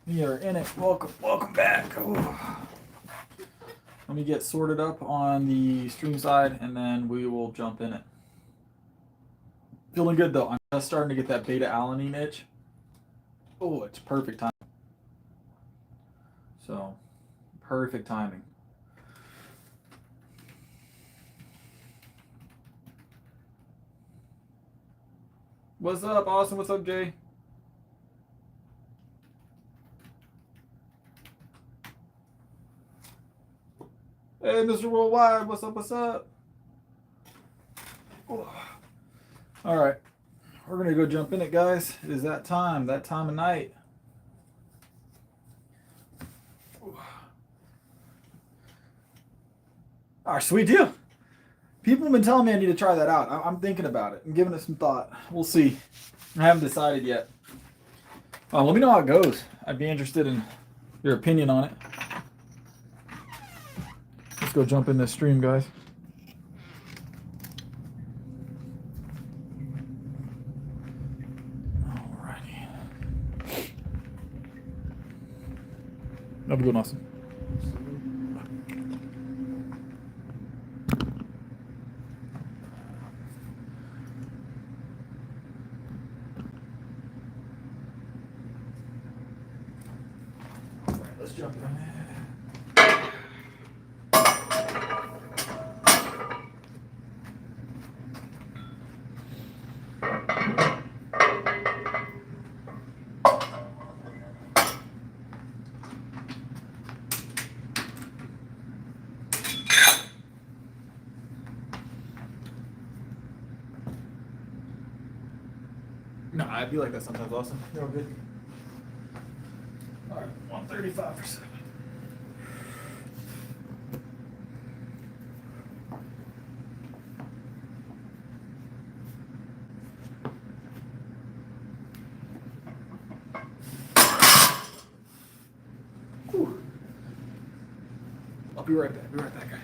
We are in it. Welcome back. Ooh. Let me get sorted up on the stream side, and then we will jump in it. Feeling good though. I'm just starting to get that beta alanine itch. Oh, it's perfect time. So, perfect timing. What's up, Austin? What's up, Jay? Hey, Mr. Worldwide, what's up? What's up? Oh. All right, we're gonna go jump in it, guys. It is that time of night. All right, sweet deal. People have been telling me I need to try that out. I'm thinking about it. I'm giving it some thought. We'll see. I haven't decided yet. Let me know how it goes. I'd be interested in your opinion on it. Let's go jump in this stream, guys. Alrighty. Have a good one, Austin. Let's jump in. No, I'd be like that sometimes, Austin. You're all good. All right, 135 for 7. Whew. I'll be right back. Be right back, guys.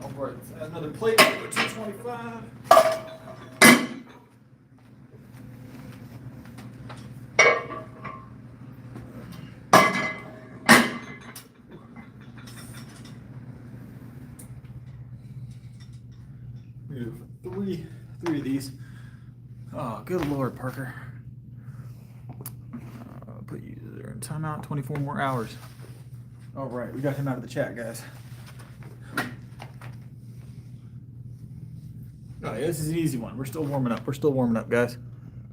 All right, let's add another plate for 225. We do three of these. Oh, good Lord, Parker. Put you there in timeout. 24 more hours. All right, we got him out of the chat, guys. Oh, yeah, this is an easy one. We're still warming up. We're still warming up, guys.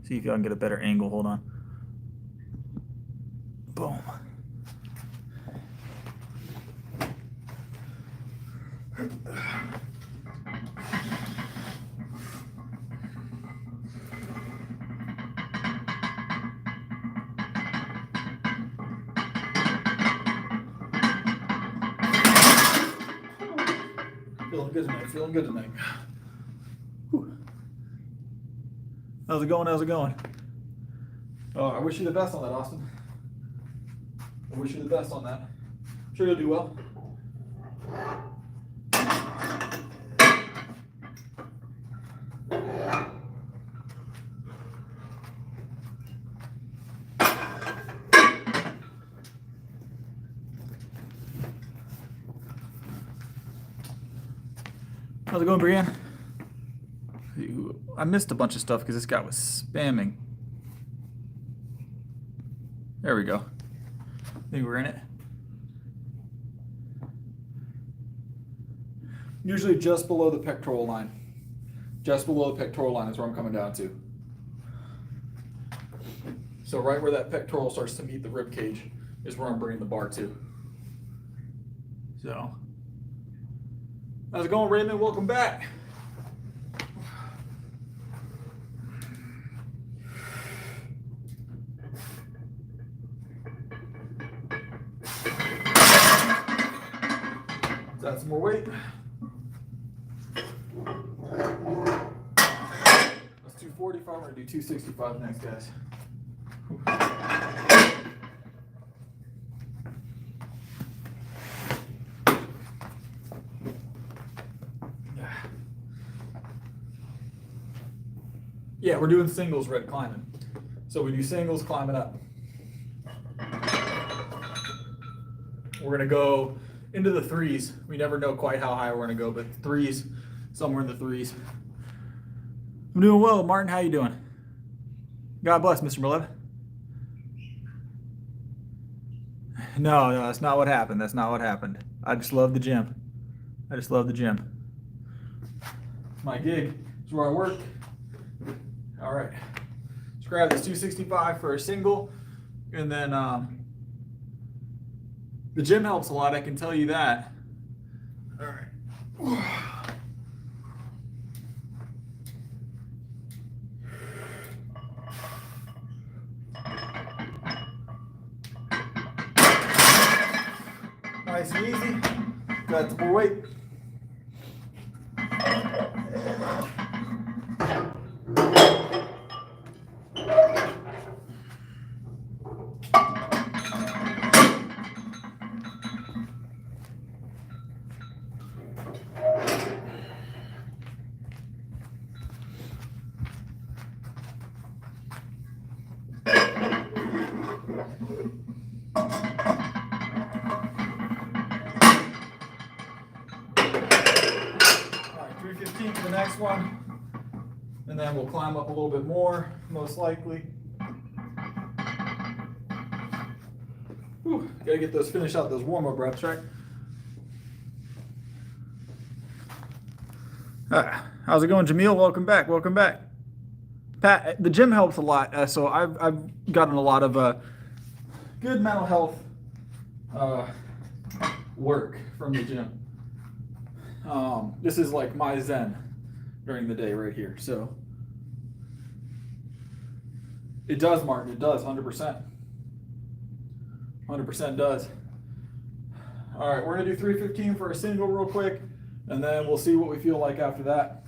See if y'all can get a better angle. Hold on. Boom. Feeling good tonight. Feeling good tonight. Whew. How's it going? How's it going? Oh, I wish you the best on that, Austin. I wish you the best on that. I'm sure you'll do well. How's it going, Brianne? I missed a bunch of stuff because this guy was spamming. There we go. I think we're in it. Usually just below the pectoral line. Just below the pectoral line is where I'm coming down to. So right where that pectoral starts to meet the rib cage is where I'm bringing the bar to. So, how's it going, Raymond? Welcome back. Let's add some more weight. That's 240 45, we're gonna do 265 next, guys. Yeah, we're doing singles red climbing. So we do singles climbing up. We're gonna go into the threes. We never know quite how high we're gonna go, but threes, somewhere in the threes. I'm doing well, Martin. How you doing? God bless, Mr. Malev. No, that's not what happened. That's not what happened. I just love the gym. I just love the gym. It's my gig. It's where I work. All right. Let's grab this 265 for a single, and then the gym helps a lot. I can tell you that. All right. Nice and easy. Got the more weight. For the next one, and then we'll climb up a little bit more, most likely. Whew, gotta get those, finish out those warm-up reps, right? How's it going, Jamil? Welcome back. Welcome back. Pat, the gym helps a lot, so I've gotten a lot of good mental health work from the gym. This is like my zen during the day right here. So it does, Martin. It does, 100%. 100% does. All right, we're gonna do 315 for a single real quick, and then we'll see what we feel like after that.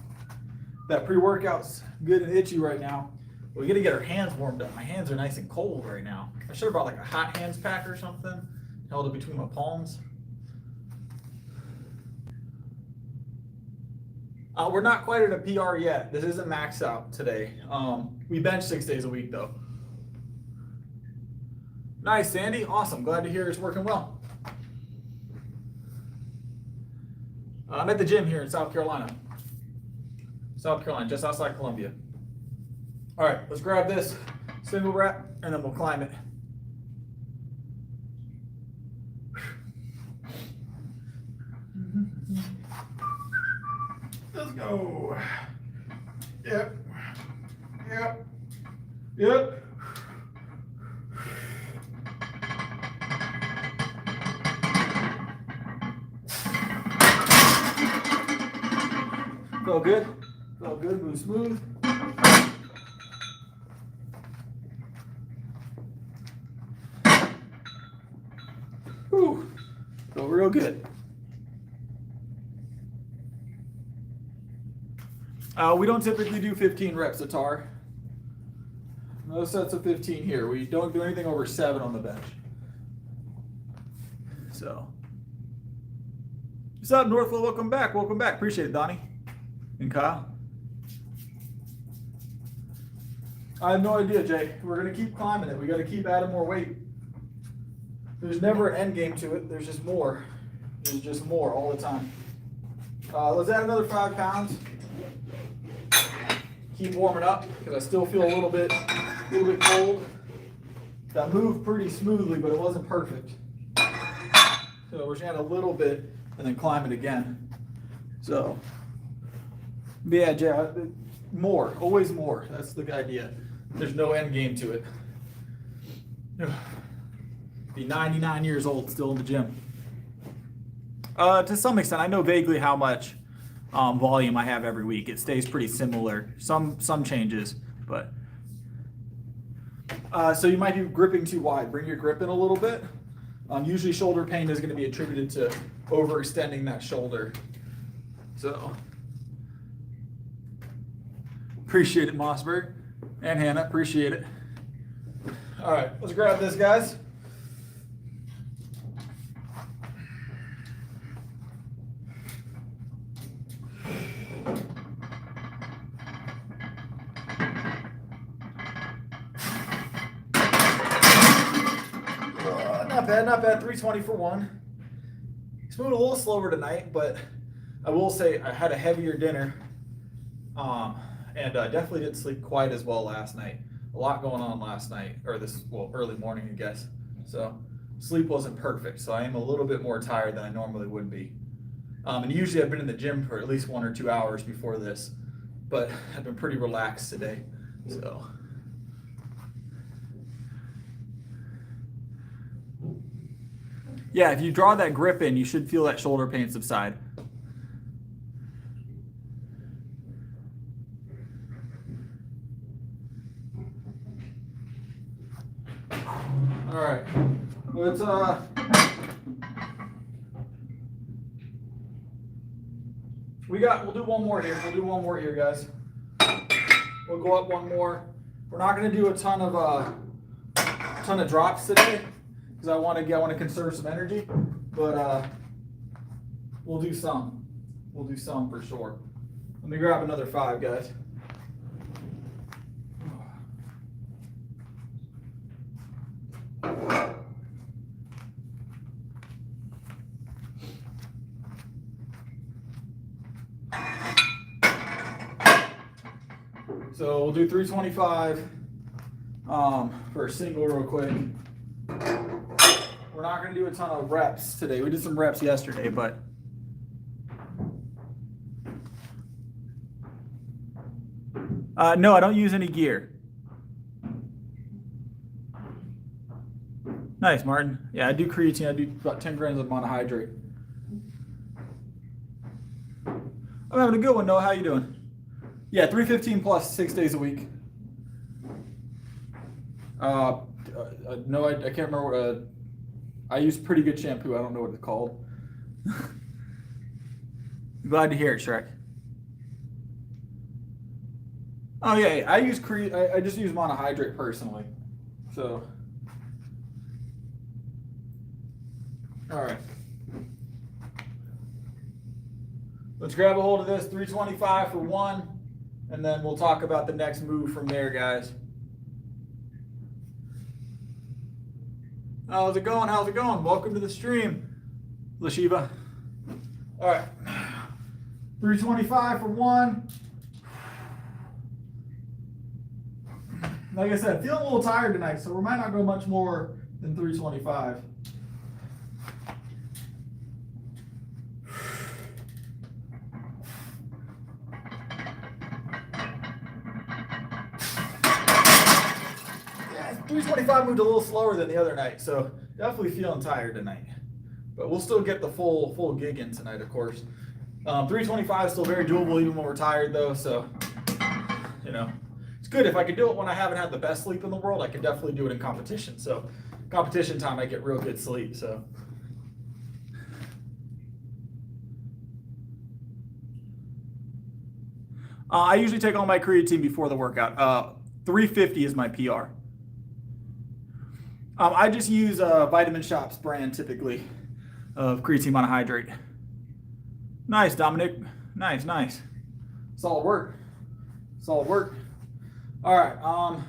That pre-workout's good and itchy right now. We gotta get our hands warmed up. My hands are nice and cold right now. I should have brought like a hot hands pack or something, held it between my palms. We're not quite at a PR yet. This isn't maxed out today. We bench 6 days a week though. Nice, Sandy. Awesome. Glad to hear it's working well. I'm at the gym here in South Carolina. South Carolina, just outside Columbia. All right, let's grab this single rep and then we'll climb it. Let's go. Yep. Yep. Yep. Felt good. Felt good. Move smooth. Whew. Felt real good. We don't typically do 15 reps at TAR. No sets of 15 here. We don't do anything over 7 on the bench. So, what's up, Northfield? Welcome back. Welcome back. Appreciate it, Donnie and Kyle. I have no idea, Jay. We're going to keep climbing it. We got to keep adding more weight. There's never an end game to it. There's just more. There's just more all the time. Let's add another 5 pounds. Keep warming up because I still feel a little bit cold. That moved pretty smoothly, but it wasn't perfect. So we're just gonna add a little bit and then climb it again. So, but yeah, Jay, more, always more. That's the idea. There's no end game to it. Be 99 years old, still in the gym. To some extent, I know vaguely how much volume I have every week. It stays pretty similar. Some changes, but so you might be gripping too wide. Bring your grip in a little bit. Usually shoulder pain is going to be attributed to overextending that shoulder. So appreciate it, Mossberg. And Hannah, appreciate it. All right, let's grab this, guys. Not bad, not bad. 320 for one. It's moving a little slower tonight, but I will say I had a heavier dinner, and definitely didn't sleep quite as well last night. A lot going on last night, or early morning, I guess. So sleep wasn't perfect, so I am a little bit more tired than I normally would be. And usually I've been in the gym for at least 1 or 2 hours before this, but I've been pretty relaxed today, so. Yeah, if you draw that grip in, you should feel that shoulder pain subside. All right, let's we'll do one more here. We'll do one more here, guys. We'll go up one more. We're not going to do a ton of drops today, because I want to conserve some energy, but we'll do some. We'll do some for sure. Let me grab another 5, guys. So we'll do 325 for a single real quick. We're not going to do a ton of reps today. We did some reps yesterday, but no, I don't use any gear. Nice, Martin. Yeah, I do creatine. I do about 10 grams of monohydrate. I'm having a good one, Noah. How you doing? Yeah, 315 plus 6 days a week. No, I can't remember. I use pretty good shampoo. I don't know what it's called. Glad to hear it, Shrek. Oh yeah, I use I just use monohydrate personally. So, all right. Let's grab a hold of this. 325 for one. And then we'll talk about the next move from there, guys. How's it going? How's it going? Welcome to the stream, Lashiva. All right. 325 for one. Like I said, feeling a little tired tonight, so we might not go much more than 325. Yeah, 325 moved a little slower than the other night, so definitely feeling tired tonight. But we'll still get the full gig in tonight, of course. 325 is still very doable even when we're tired, though, so, you know. It's good. If I could do it when I haven't had the best sleep in the world, I could definitely do it in competition. So competition time, I get real good sleep. So I usually take all my creatine before the workout. 350 is my PR. I just use Vitamin Shops brand typically of creatine monohydrate. Nice, Dominic. Nice. Solid work. All right,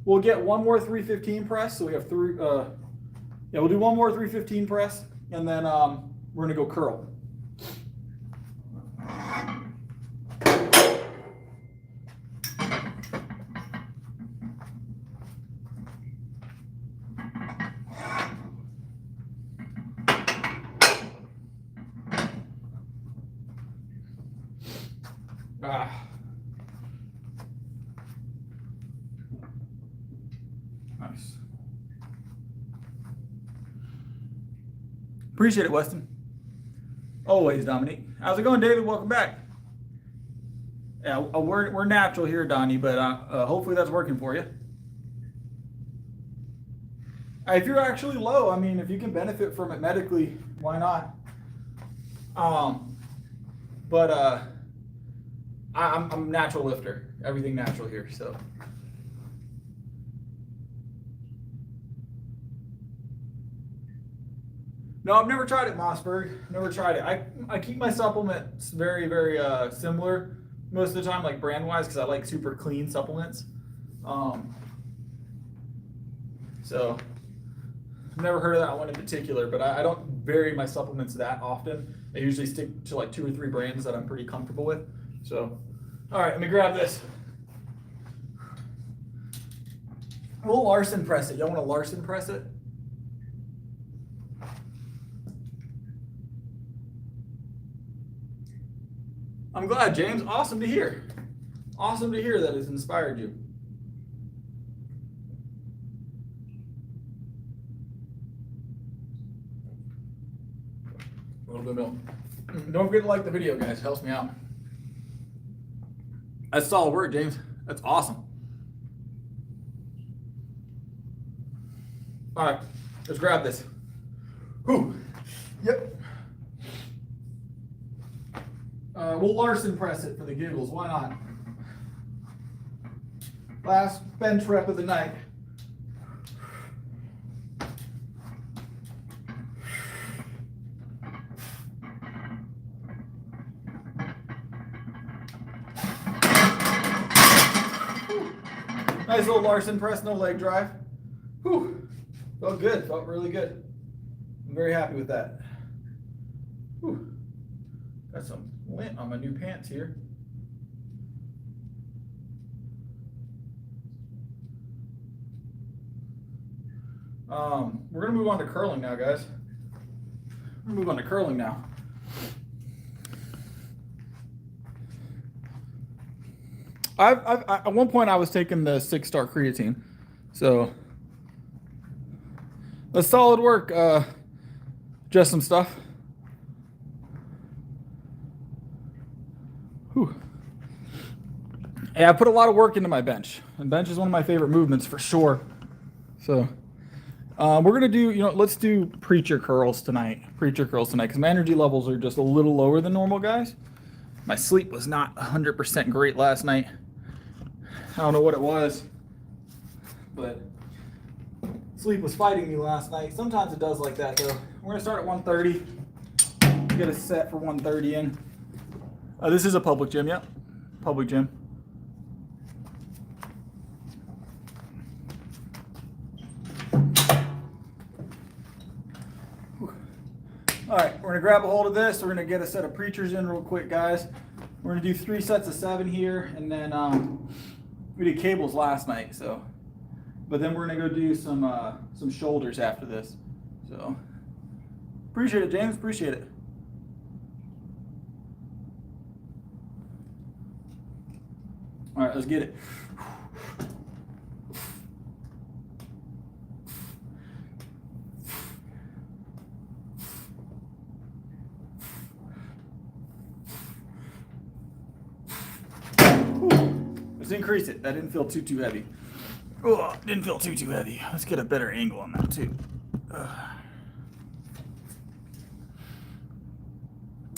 we'll get one more 315 press. So we have three, yeah, we'll do one more 315 press, and then we're gonna go curl. Nice. Appreciate it, Weston. Always, Dominique. How's it going, David? Welcome back. Yeah, we're natural here, Donnie, but hopefully that's working for you. If you're actually low, I mean, if you can benefit from it medically, why not? But I'm a natural lifter. Everything natural here, so No, I've never tried it, Mossberg. Never tried it. I keep my supplements very, very similar most of the time, like brand-wise, because I like super clean supplements. So I've never heard of that one in particular, but I don't vary my supplements that often. I usually stick to like 2 or 3 brands that I'm pretty comfortable with. So, all right, let me grab this. We'll Larson press it. Y'all want to Larson press it? I'm glad, James. Awesome to hear. Awesome to hear that it's inspired you. A little bit of milk. Don't forget to like the video, guys. It helps me out. That's solid work, James. That's awesome. All right, let's grab this. Whew. Yep. We'll Larson press it for the giggles. Why not? Last bench rep of the night. Nice little Larson press, no leg drive. Whew. Felt good, felt really good. I'm very happy with that. Whew. Got some lint on my new pants here. We're gonna move on to curling now, guys. We're gonna move on to curling now. At one point I was taking the 6-star creatine, so that's solid work. Just some stuff. Whew. Yeah, I put a lot of work into my bench, and bench is one of my favorite movements for sure. So we're gonna do, let's do preacher curls tonight. Preacher curls tonight, because my energy levels are just a little lower than normal, guys. My sleep was not 100% great last night. I don't know what it was, but sleep was fighting me last night. Sometimes it does like that, though. We're gonna start at 1:30. Get a set for 1:30 in. This is a public gym, yep. Public gym. All right, we're gonna grab a hold of this. We're gonna get a set of preachers in real quick, guys. We're gonna do 3 sets of 7 here, and then we did cables last night, so. But then we're gonna go do some shoulders after this. So, appreciate it, James. Appreciate it. All right, let's get it. Let's increase it. That didn't feel too heavy. Oh, didn't feel too heavy. Let's get a better angle on that too.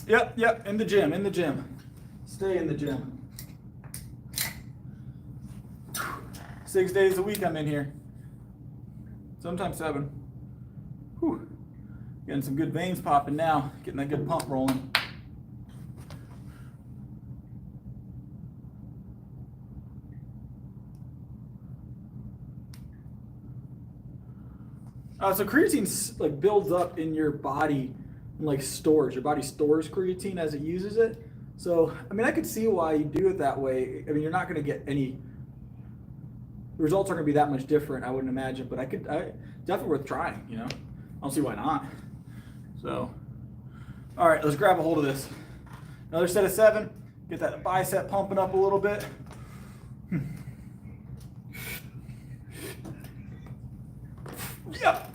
Yep, in the gym. Stay in the gym. 6 days a week I'm in here. Sometimes 7. Whew. Getting some good veins popping now. Getting that good pump rolling. So creatine like builds up in your body and like stores. Your body stores creatine as it uses it. So, I mean, I could see why you do it that way. I mean, you're not going to get any, the results aren't going to be that much different, I wouldn't imagine, but definitely worth trying, I don't see why not. So, all right, let's grab a hold of this. Another set of 7, get that bicep pumping up a little bit. Yeah.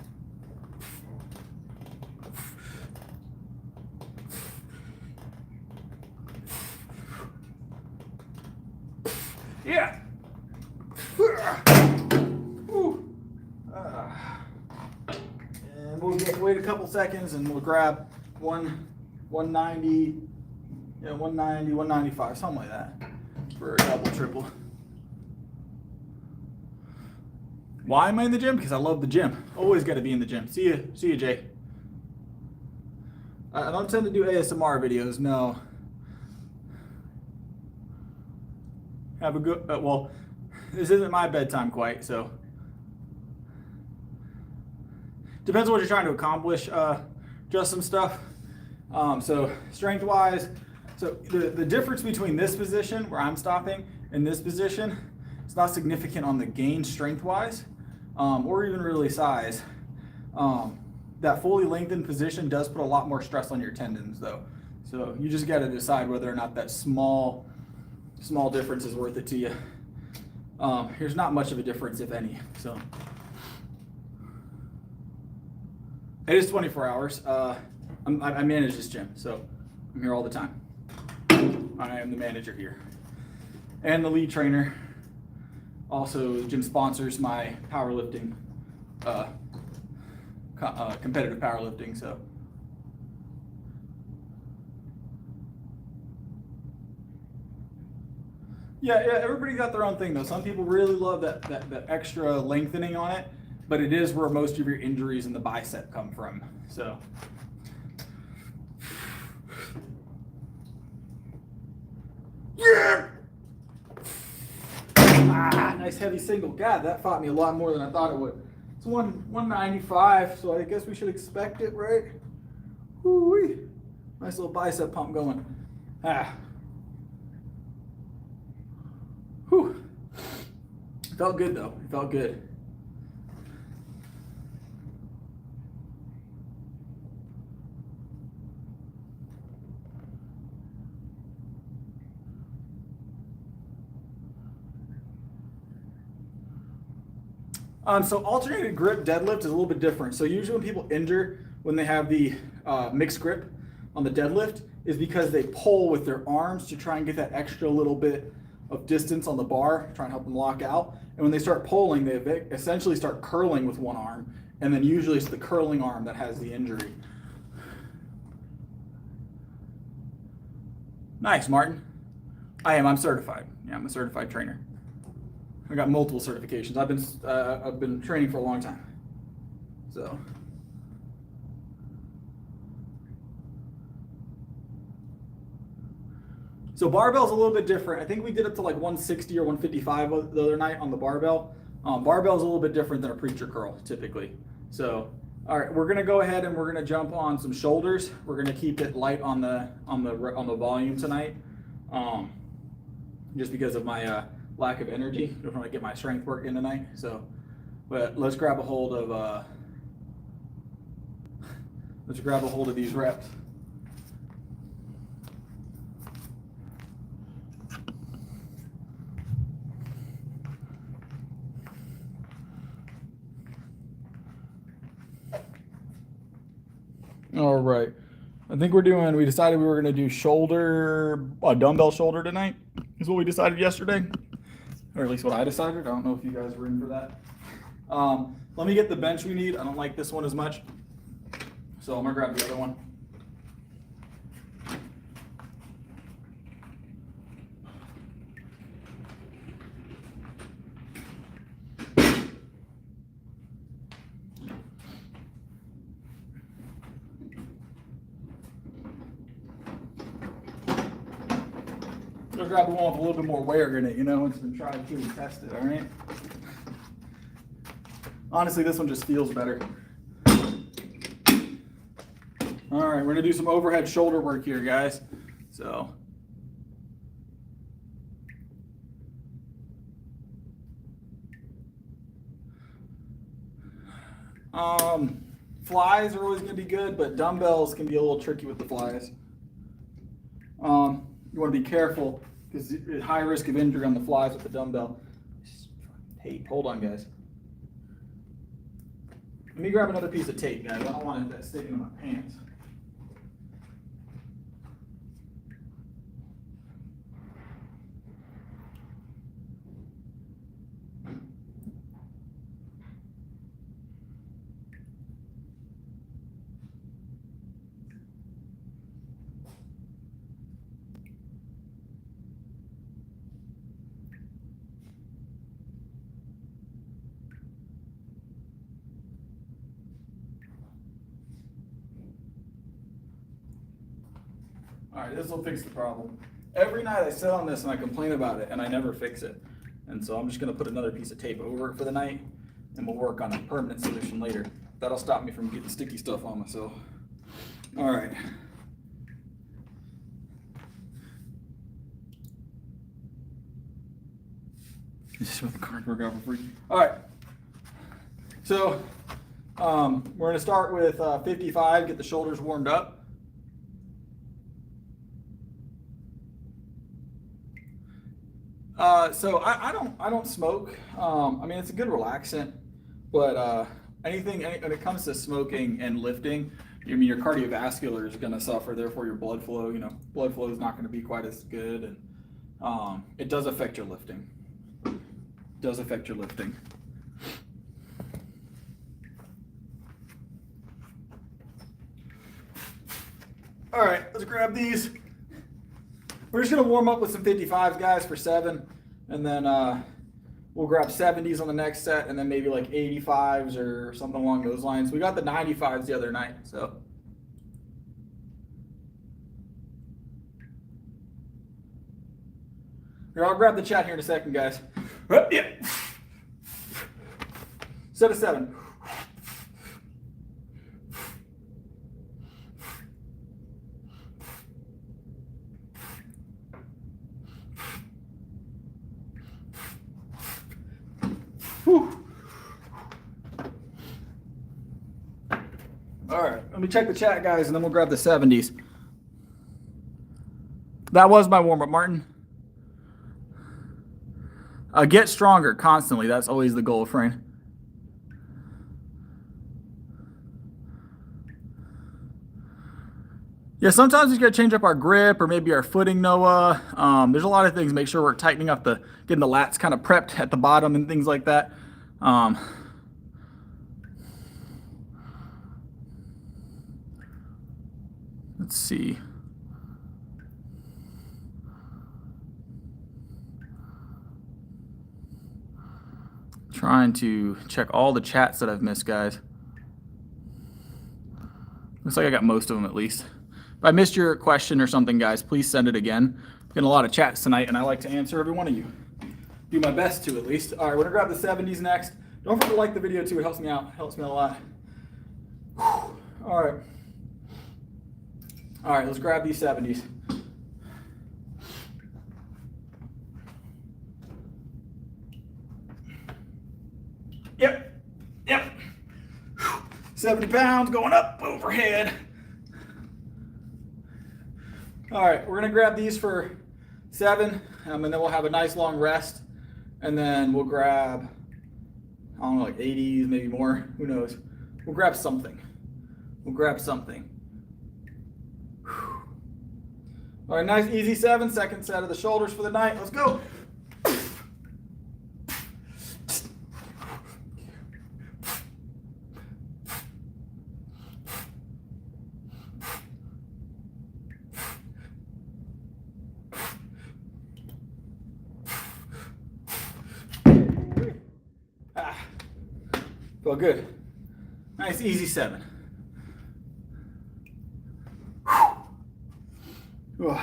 Yeah. And we'll wait a couple seconds and we'll grab 190, 190, 195, something like that for a double, triple. Why am I in the gym? Because I love the gym. Always got to be in the gym. See you, Jay. I don't tend to do ASMR videos, no. Have a good, well, this isn't my bedtime quite, so. Depends on what you're trying to accomplish, just some stuff. So strength-wise, so the difference between this position, where I'm stopping, and this position, it's not significant on the gain strength-wise, or even really size. That fully lengthened position does put a lot more stress on your tendons, though. So you just got to decide whether or not that small difference is worth it to you. There's not much of a difference, if any. So it is 24 hours. I manage this gym, so I'm here all the time. I am the manager here and the lead trainer. Also, the gym sponsors my powerlifting, competitive powerlifting. So yeah, everybody got their own thing though. Some people really love that extra lengthening on it, but it is where most of your injuries in the bicep come from. So yeah. Nice heavy single. God, that fought me a lot more than I thought it would. It's 195, so I guess we should expect it, right? Woo-wee. Nice little bicep pump going. Whew. It felt good though. It felt good. So alternated grip deadlift is a little bit different. So usually when people injure, when they have the mixed grip on the deadlift, is because they pull with their arms to try and get that extra little bit of distance on the bar, try and help them lock out. And when they start pulling, they essentially start curling with one arm, and then usually it's the curling arm that has the injury. Nice, Martin. I'm certified. Yeah, I'm a certified trainer. I got multiple certifications. I've been training for a long time. So barbell's a little bit different. I think we did it to like 160 or 155 the other night on the barbell. Barbell's a little bit different than a preacher curl typically. So all right, we're gonna go ahead and we're gonna jump on some shoulders. We're gonna keep it light on the volume tonight, just because of my lack of energy. I don't want to get my strength work in tonight. So, but let's grab a hold of these reps. All right. I think we decided we were going to do dumbbell shoulder tonight, is what we decided yesterday. Or at least what I decided. I don't know if you guys were in for that. Let me get the bench we need. I don't like this one as much, so I'm gonna grab the other one. I'll grab the one with a little bit more wear in it, it's been tried to and tested, all right? Honestly, this one just feels better. All right, we're gonna do some overhead shoulder work here, guys. So. Flies are always gonna be good, but dumbbells can be a little tricky with the flies. You wanna be careful, because high risk of injury on the flies with the dumbbell. Tape, hold on guys. Let me grab another piece of tape, guys. I don't want it sticking in my pants. All right, this will fix the problem. Every night I sit on this and I complain about it and I never fix it. And so I'm just gonna put another piece of tape over it for the night and we'll work on a permanent solution later. That'll stop me from getting sticky stuff on myself. All right. Just with the cardboard out for free. All right. So we're going to start with 55. Get the shoulders warmed up. So I don't smoke. I mean, it's a good relaxant, but anything when it comes to smoking and lifting, I mean, your cardiovascular is going to suffer. Therefore, your blood flow, blood flow is not going to be quite as good, and it does affect your lifting. Does affect your lifting. All right, let's grab these. We're just gonna warm up with some 55s, guys, for 7, and then we'll grab 70s on the next set, and then maybe like 85s or something along those lines. We got the 95s the other night, so. Here, I'll grab the chat here in a second, guys. Yeah. Set of 7. Whew. All right, let me check the chat, guys, and then we'll grab the 70s. That was my warm-up, Martin. Get stronger constantly. That's always the goal, Frank. Yeah, sometimes we got to change up our grip or maybe our footing, Noah. There's a lot of things. Make sure we're tightening up getting the lats kind of prepped at the bottom and things like that. Let's see. Trying to check all the chats that I've missed, guys. Looks like I got most of them at least. If I missed your question or something, guys, please send it again. I'm getting a lot of chats tonight, and I like to answer every one of you. Do my best to, at least. All right, we're gonna grab the 70s next. Don't forget to like the video too. It helps me out. It helps me a lot. Whew. All right. All right, let's grab these 70s. Yep. 70 pounds going up overhead. All right, we're gonna grab these for 7, and then we'll have a nice long rest, and then we'll grab, I don't know, like 80s, maybe more, who knows. We'll grab something. All right, nice easy 7, second set of the shoulders for the night. Let's go. Felt good. Nice, easy 7. Whew.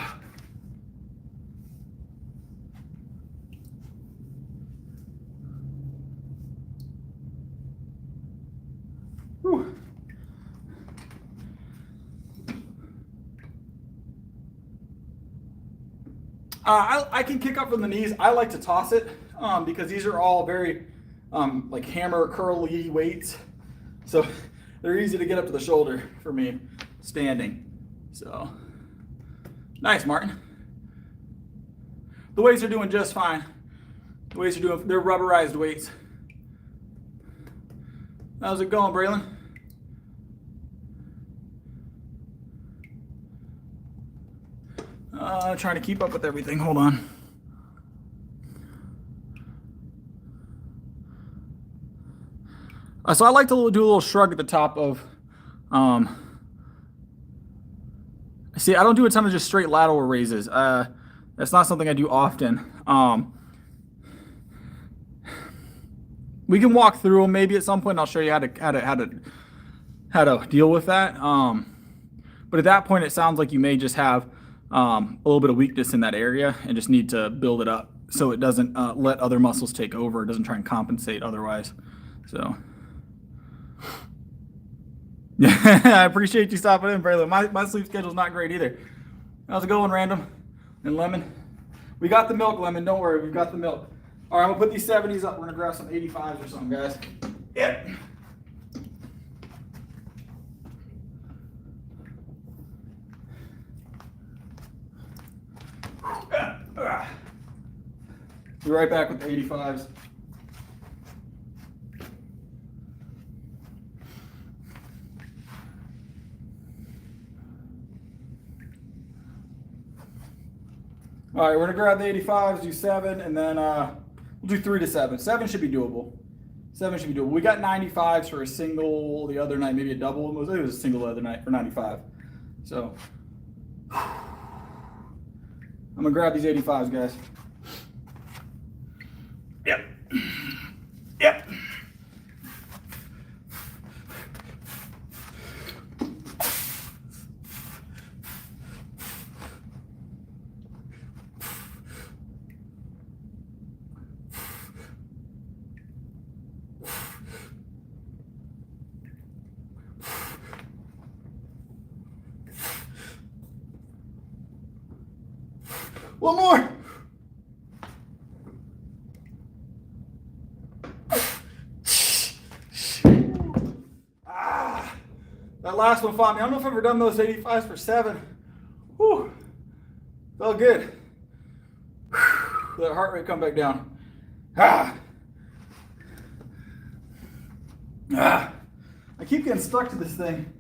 Whew. I can kick up from the knees. I like to toss it because these are all very like hammer curly weights, so they're easy to get up to the shoulder for me standing. So nice, Martin. The weights are doing just fine. They're rubberized weights. How's it going, Braylon? Trying to keep up with everything. Hold on. So I like to do a little shrug at the top of, see, I don't do a ton of just straight lateral raises. That's not something I do often. We can walk through them maybe at some point. And I'll show you how to deal with that. But at that point, it sounds like you may just have a little bit of weakness in that area and just need to build it up so it doesn't let other muscles take over. It doesn't try and compensate otherwise. So, yeah, I appreciate you stopping in, Braylon. My sleep schedule's not great either. How's it going, Random and Lemon? We got the milk, Lemon. Don't worry, we've got the milk. All right, I'm gonna put these 70s up. We're gonna grab some 85s or something, guys. Yeah. Be right back with the 85s. All right, we're gonna grab the 85s, do 7, and then we'll do 3 to 7. 7 should be doable. 7 should be doable. We got 95s for a single the other night, maybe a double. It was a single the other night for 95. So I'm gonna grab these 85s, guys. Yep. Yep. One more. That last one fought me. I don't know if I've ever done those 85s for 7. Whew. Felt good. Let heart rate come back down. I keep getting stuck to this thing.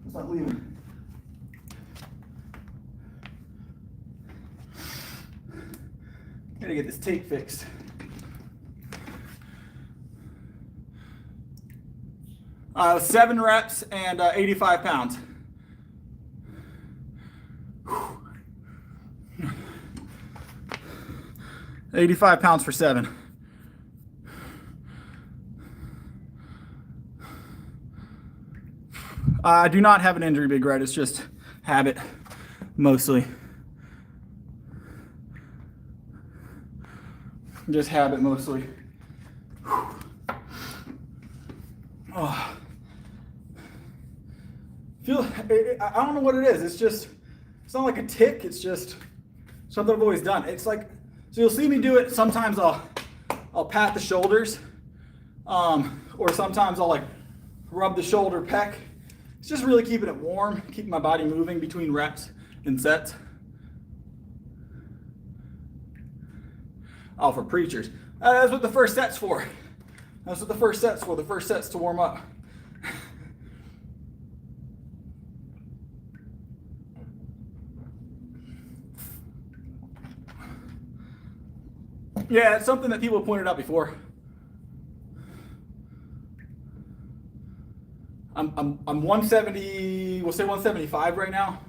It's not leaving. Gotta get this tape fixed. Uh, 7 reps and 85 pounds. 85 pounds for 7. I do not have an injury, Big Red. It's just habit, mostly. Just habit, mostly. Oh. I don't know what it is. It's not like a tick. It's just something I've always done. It's like, so you'll see me do it. Sometimes I'll pat the shoulders, or sometimes I'll like rub the shoulder pec. It's just really keeping it warm, keeping my body moving between reps and sets. Oh, for preachers. That's what the first set's for. That's what the first set's for. The first set's to warm up. Yeah, it's something that people have pointed out before. I'm 170, we'll say 175 right now.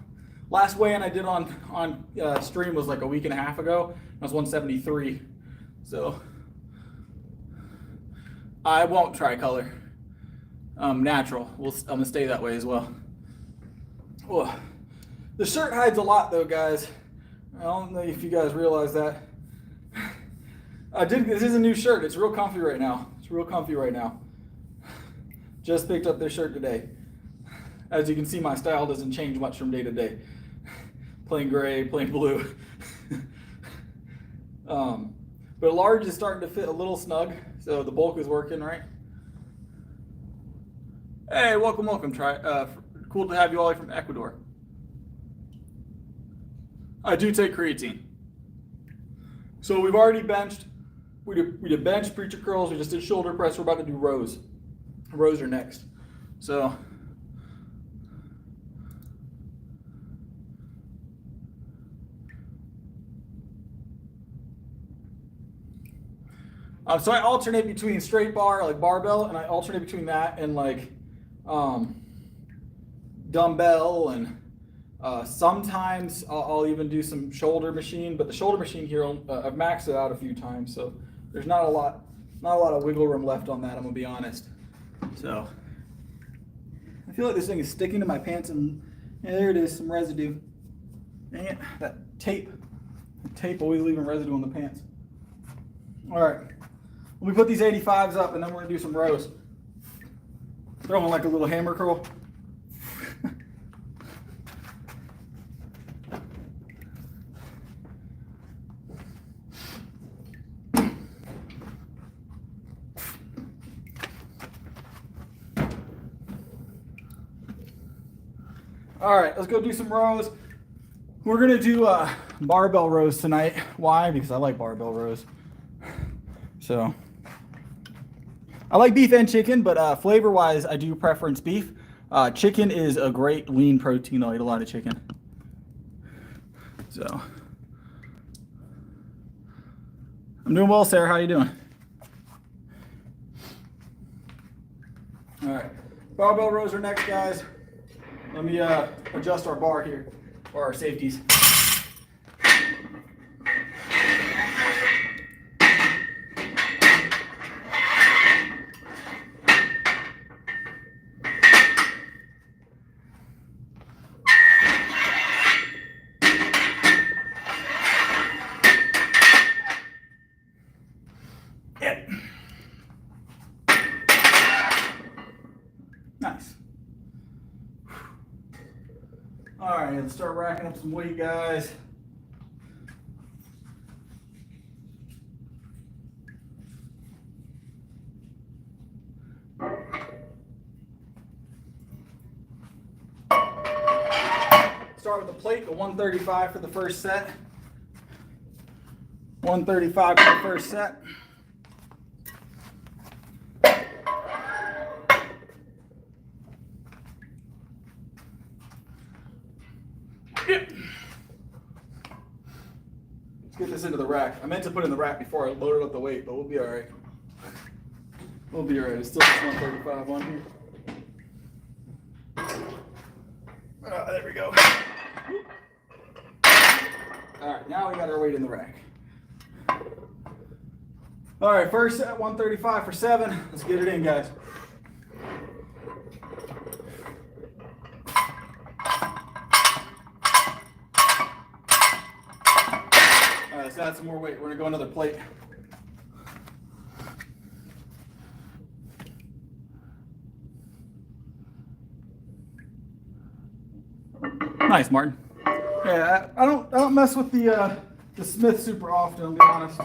Last weigh-in I did on stream was like a week and a half ago. I was 173. So I won't try color. Natural. I'm gonna stay that way as well. Oh. The shirt hides a lot though, guys. I don't know if you guys realize that. This is a new shirt. It's real comfy right now. It's real comfy right now. Just picked up this shirt today. As you can see, my style doesn't change much from day to day. Plain gray, plain blue. But large is starting to fit a little snug, so the bulk is working, right? Hey, welcome. Cool to have you all from Ecuador. I do take creatine. So we've already benched. We did bench, preacher curls. We just did shoulder press. We're about to do rows. Rows are next. So so I alternate between straight bar, like barbell, and I alternate between that and like dumbbell, and sometimes I'll even do some shoulder machine. But the shoulder machine here, I've maxed it out a few times, so there's not a lot of wiggle room left on that. I'm gonna be honest. So I feel like this thing is sticking to my pants, and yeah, there it is, some residue. Dang it, that tape. The tape always leaving residue on the pants. All right, let me put these 85s up and then we're gonna do some rows. Throwing like a little hammer curl. All right, let's go do some rows. We're gonna do barbell rows tonight. Why? Because I like barbell rows. So, I like beef and chicken, but flavor-wise, I do preference beef. Chicken is a great lean protein. I'll eat a lot of chicken. So, I'm doing well, Sarah. How you doing? All right, barbell rows are next, guys. Let me adjust our bar here, or our safeties. Yep. Nice. All right, let's start racking up some weight, guys. Start with the plate, the 135 for the first set. 135 for the first set. Let's get this into the rack. I meant to put it in the rack before I loaded up the weight, but we'll be all right. We'll be all right. It's still just 135 on here. There we go. All right, now we got our weight in the rack. All right, first set, 135 for 7. Let's get it in, guys. All right, let's add some more weight. We're gonna go another plate. Nice, Martin. Yeah, I don't mess with the Smith super often, I'll be honest.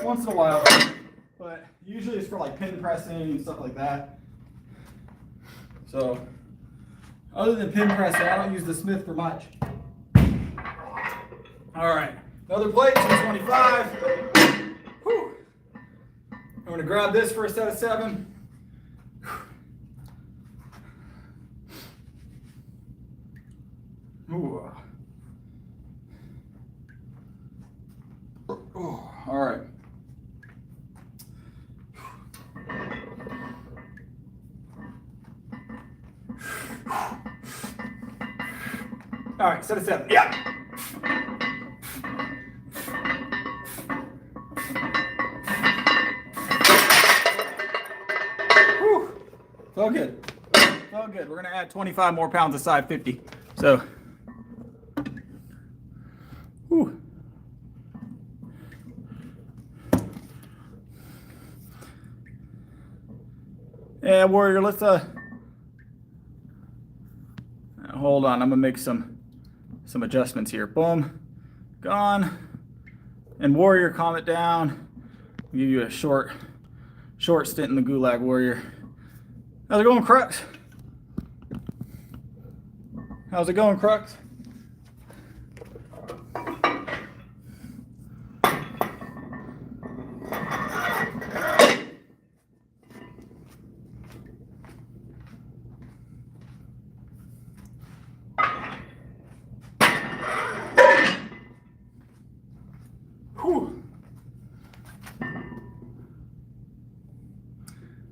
Once in a while, but usually it's for like pin pressing and stuff like that. So, other than pin pressing, I don't use the Smith for much. All right, another plate, 225. Whew. I'm gonna grab this for a set of 7. Ooh. Oh, all right. All right, set of 7. Yeah. Whew. So good. So good. We're gonna add 25 more pounds aside 50. So. Whew. Yeah, Warrior, let's hold on, I'm gonna make some adjustments here. Boom, gone. And Warrior, calm it down. I'll give you a short stint in the gulag, Warrior. How's it going, Crux? How's it going, Crux?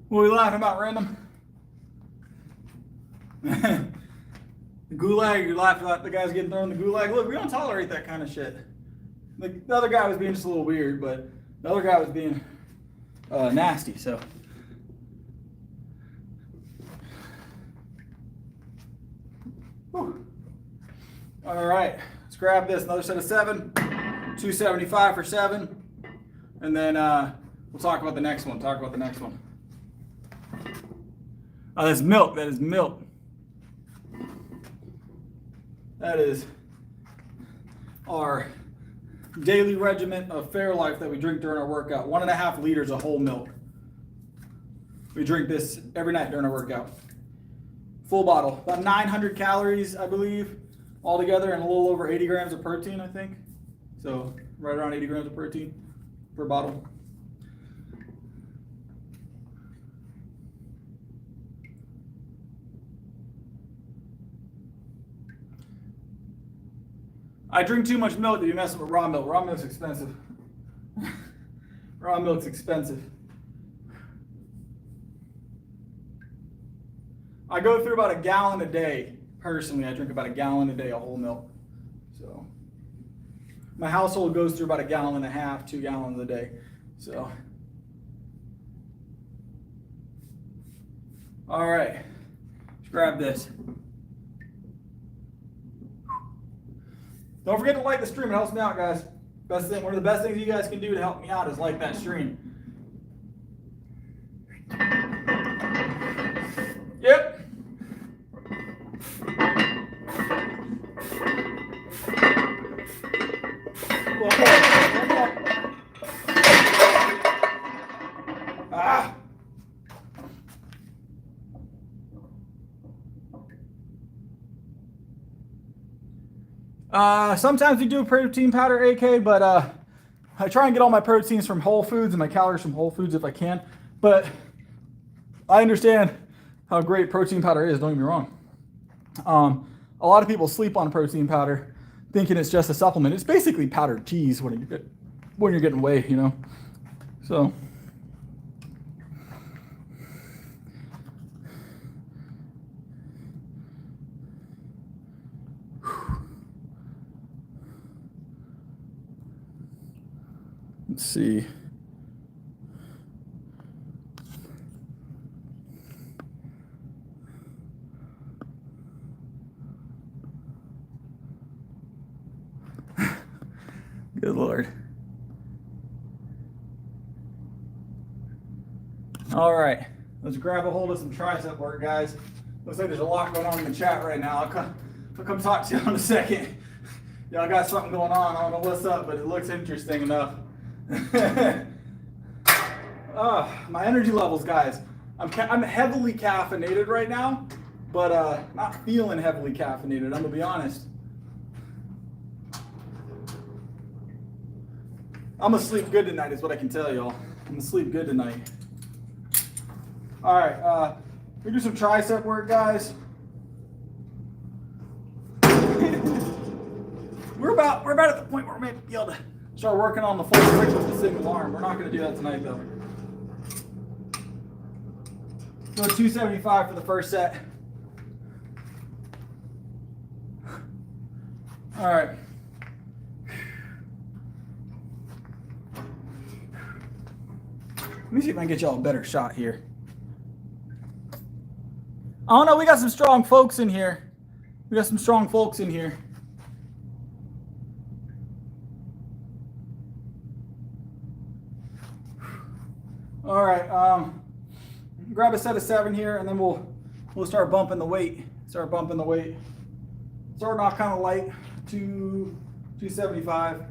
What are we laughing about, Random? The gulag, you're laughing about the guys getting thrown in the gulag. Look, we don't tolerate that kind of shit. The other guy was being just a little weird, but the other guy was being nasty, so. Whew. All right, let's grab this, another set of 7, 275 for 7, and then we'll talk about the next one. Oh, that's milk. That is milk. That is our daily regimen of Fairlife that we drink during our workout. 1.5 liters of whole milk. We drink this every night during our workout. Full bottle. About 900 calories, I believe, altogether, and a little over 80 grams of protein, I think. So right around 80 grams of protein per bottle. I drink too much milk to be messing with raw milk. Raw milk's expensive. Raw milk's expensive. I go through about a gallon a day. Personally, I drink about a gallon a day of whole milk. So my household goes through about a gallon and a half, 2 gallons a day. So, all right, let's grab this. Don't forget to like the stream. It helps me out, guys. Best thing, one of the best things you guys can do to help me out is like that stream. Yep. One more. Ah. Sometimes we do protein powder, AK, but I try and get all my proteins from Whole Foods and my calories from Whole Foods if I can. But I understand how great protein powder is, don't get me wrong. A lot of people sleep on protein powder thinking it's just a supplement. It's basically powdered cheese when you're getting whey, you know. So let's see. Good Lord. All right, let's grab a hold of some tricep work, guys. Looks like there's a lot going on in the chat right now. I'll come talk to you in a second. Y'all got something going on. I don't know what's up, but it looks interesting enough. My energy levels, guys. I'm heavily caffeinated right now, but not feeling heavily caffeinated, I'm gonna be honest. I'm gonna sleep good tonight is what I can tell y'all. I'm gonna sleep good tonight. All right, we do some tricep work, guys. We're about at the point where we may be able to start working on the full switch with the single arm. We're not gonna do that tonight though. Go 275 for the first set. All right. Let me see if I can get y'all a better shot here. Oh no, we got some strong folks in here. All right, grab a set of 7 here, and then we'll start bumping the weight. Starting off kind of light, 275.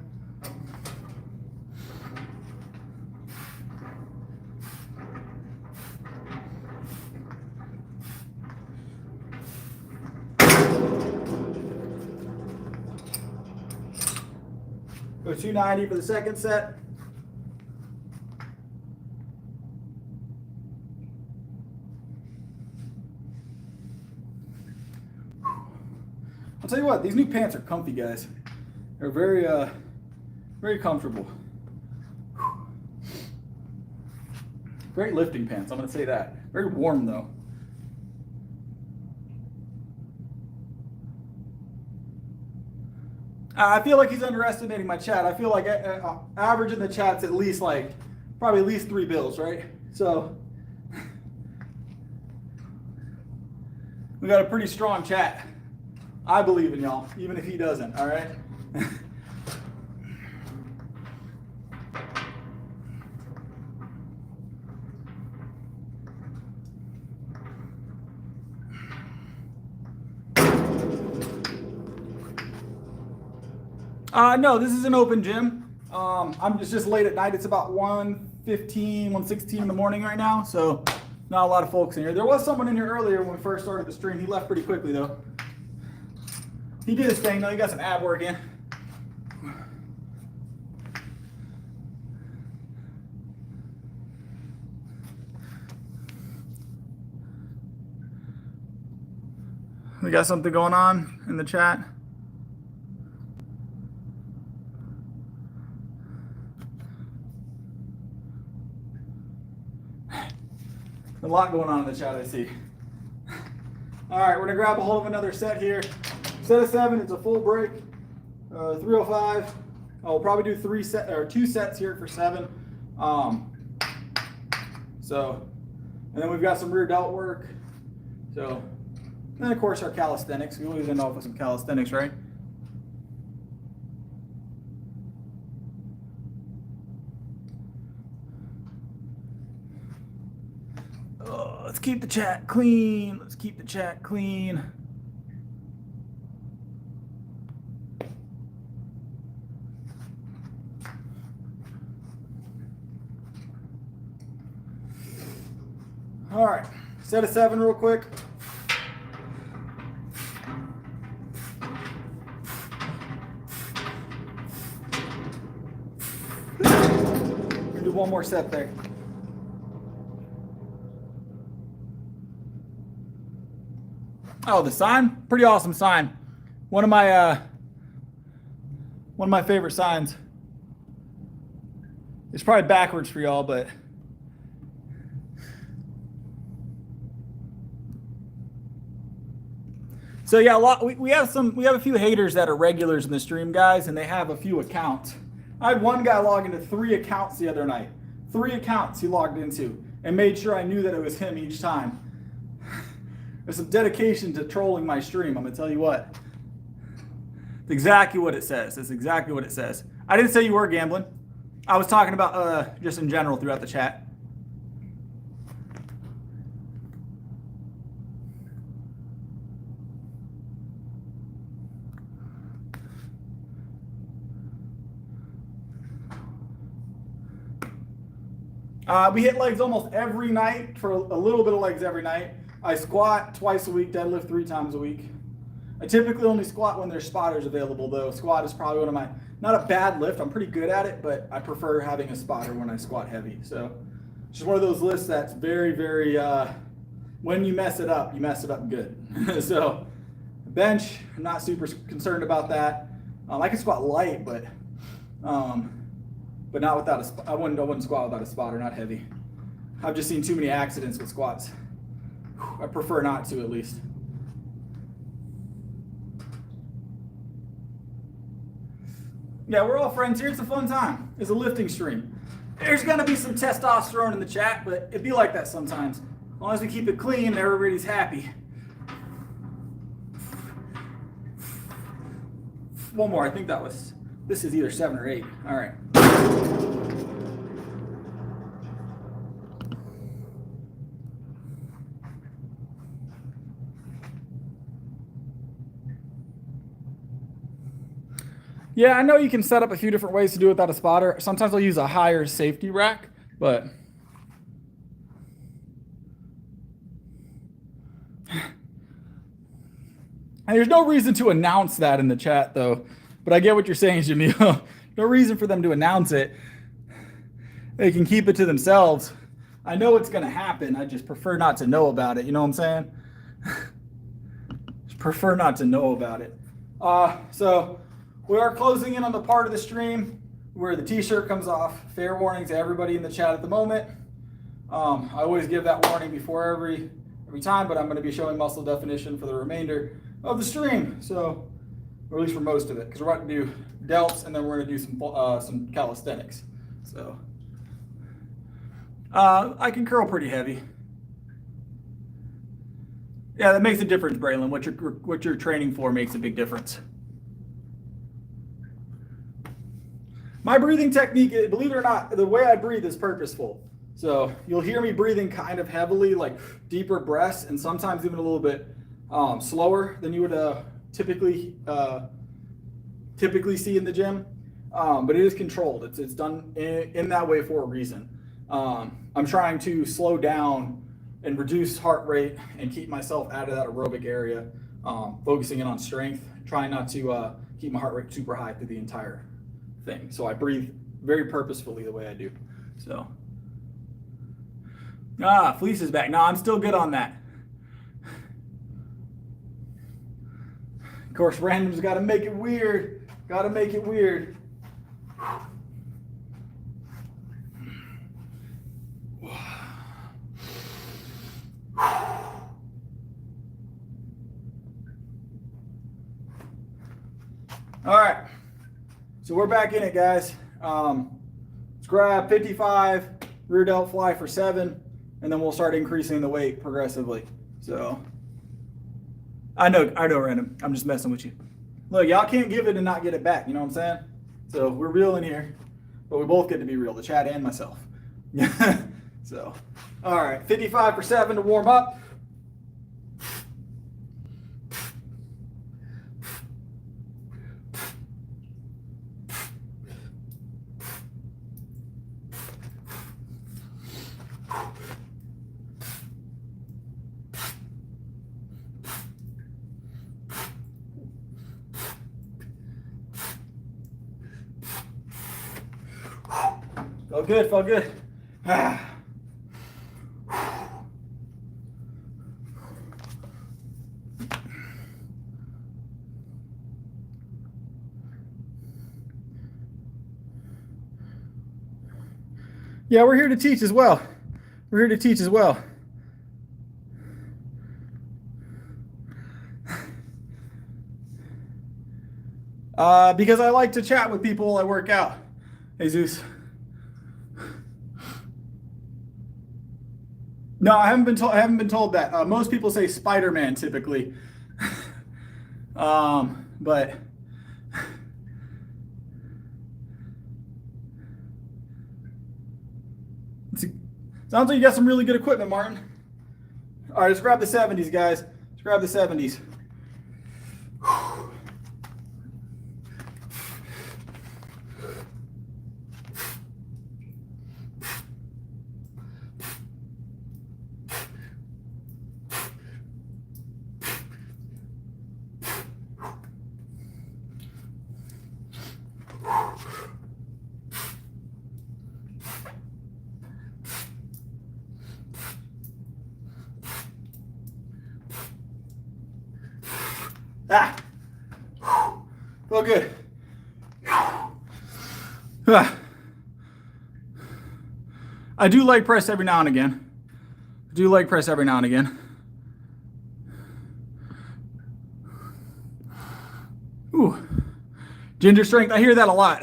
Go 290 for the second set. I'll tell you what, these new pants are comfy, guys. They're very, very comfortable. Great lifting pants, I'm gonna say that. Very warm though. I feel like he's underestimating my chat. I feel like average in the chat's at least probably at least 3 bills, right? So we got a pretty strong chat. I believe in y'all, even if he doesn't, all right? No, this is an open gym. I'm just late at night. It's about 1:15, 1:16 in the morning right now, so not a lot of folks in here. There was someone in here earlier when we first started the stream. He left pretty quickly though. He did his thing though. He got some ab work in. We got something going on in the chat. A lot going on in the chat, I see. All right, we're gonna grab a hold of another set here. Set of 7, it's a full break. 305. I'll probably do 2 sets here for 7. So, and then we've got some rear delt work. So, and then of course our calisthenics. We always end off with some calisthenics, right? Let's keep the chat clean. Let's keep the chat clean. All right, set of 7 real quick. We'll do one more set there. Oh, the sign? Pretty awesome sign. One of my favorite signs. It's probably backwards for y'all, but so yeah, we have a few haters that are regulars in the stream, guys, and they have a few accounts. I had one guy log into 3 accounts the other night. 3 accounts he logged into and made sure I knew that it was him each time. There's some dedication to trolling my stream, I'm gonna tell you what. It's exactly what it says. It's exactly what it says. I didn't say you were gambling. I was talking about just in general throughout the chat. We hit legs almost every night, for a little bit of legs every night. I squat twice a week, deadlift 3 times a week. I typically only squat when there's spotters available though. Squat is probably one of my, not a bad lift, I'm pretty good at it, but I prefer having a spotter when I squat heavy. So it's just one of those lifts that's very, very, when you mess it up good. So bench, I'm not super concerned about that. I can squat light, but not without I wouldn't squat without a spotter, not heavy. I've just seen too many accidents with squats. I prefer not to, at least. Yeah, we're all friends here. It's a fun time. It's a lifting stream. There's gonna be some testosterone in the chat, but it'd be like that sometimes. As long as we keep it clean and everybody's happy. One more. I think this is either 7 or 8. All right. Yeah, I know you can set up a few different ways to do it without a spotter. Sometimes I'll use a higher safety rack, but and there's no reason to announce that in the chat though. But I get what you're saying, Jamil. No reason for them to announce it. They can keep it to themselves. I know it's going to happen. I just prefer not to know about it. You know what I'm saying? Just prefer not to know about it. So we are closing in on the part of the stream where the t-shirt comes off. Fair warning to everybody in the chat at the moment. I always give that warning before every time, but I'm going to be showing muscle definition for the remainder of the stream. So, or at least for most of it, because we're about to do delts and then we're going to do some calisthenics. So, I can curl pretty heavy. Yeah, that makes a difference, Braylon. What you're training for makes a big difference. My breathing technique, believe it or not, the way I breathe is purposeful. So you'll hear me breathing kind of heavily, like deeper breaths, and sometimes even a little bit slower than you would typically see in the gym. But it is controlled. It's done in that way for a reason. I'm trying to slow down and reduce heart rate and keep myself out of that aerobic area, focusing in on strength, trying not to keep my heart rate super high through the entire thing. So I breathe very purposefully the way I do. So, Fleece is back. No, I'm still good on that. Of course, random's got to make it weird. Got to make it weird. All right, so we're back in it, guys. Let's grab 55 rear delt fly for 7, and then we'll start increasing the weight progressively. So I know, random. I'm just messing with you. Look, y'all can't give it and not get it back. You know what I'm saying? So we're real in here, but we both get to be real, the chat and myself. So, all right, 55 for 7 to warm up. Felt good, felt good. Yeah, we're here to teach as well. We're here to teach as well. Because I like to chat with people while I work out. Jesus. No, I haven't been told that. Most people say Spider-Man typically. But sounds like you got some really good equipment, Martin. All right, let's grab the 70s, guys. Let's grab the 70s. Feel good. I do leg press every now and again. Ooh. Ginger strength. I hear that a lot.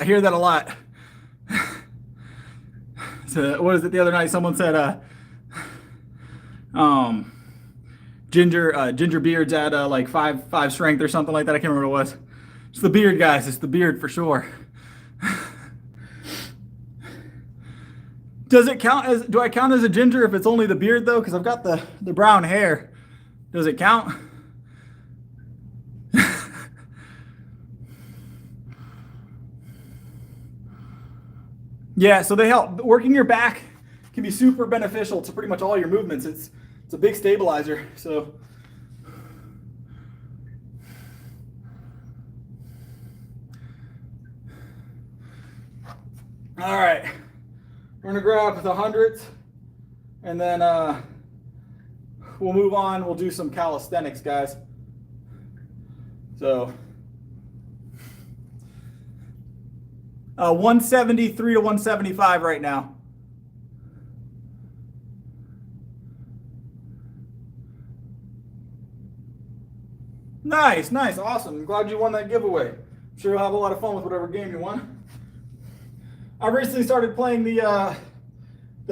So what is it the other night? Someone said ginger beards at like five strength or something like that. I can't remember what it was. It's the beard, guys. It's the beard for sure. Does it count as? Do I count as a ginger if it's only the beard though? Because I've got the brown hair. Does it count? Yeah. So they help. Working your back can be super beneficial to pretty much all your movements. It's a big stabilizer. So. All right, we're gonna grab the hundreds, and then we'll move on. We'll do some calisthenics, guys. So 173 to 175 right now. Nice, awesome. I'm glad you won that giveaway. I'm sure you'll have a lot of fun with whatever game you won. I recently started playing the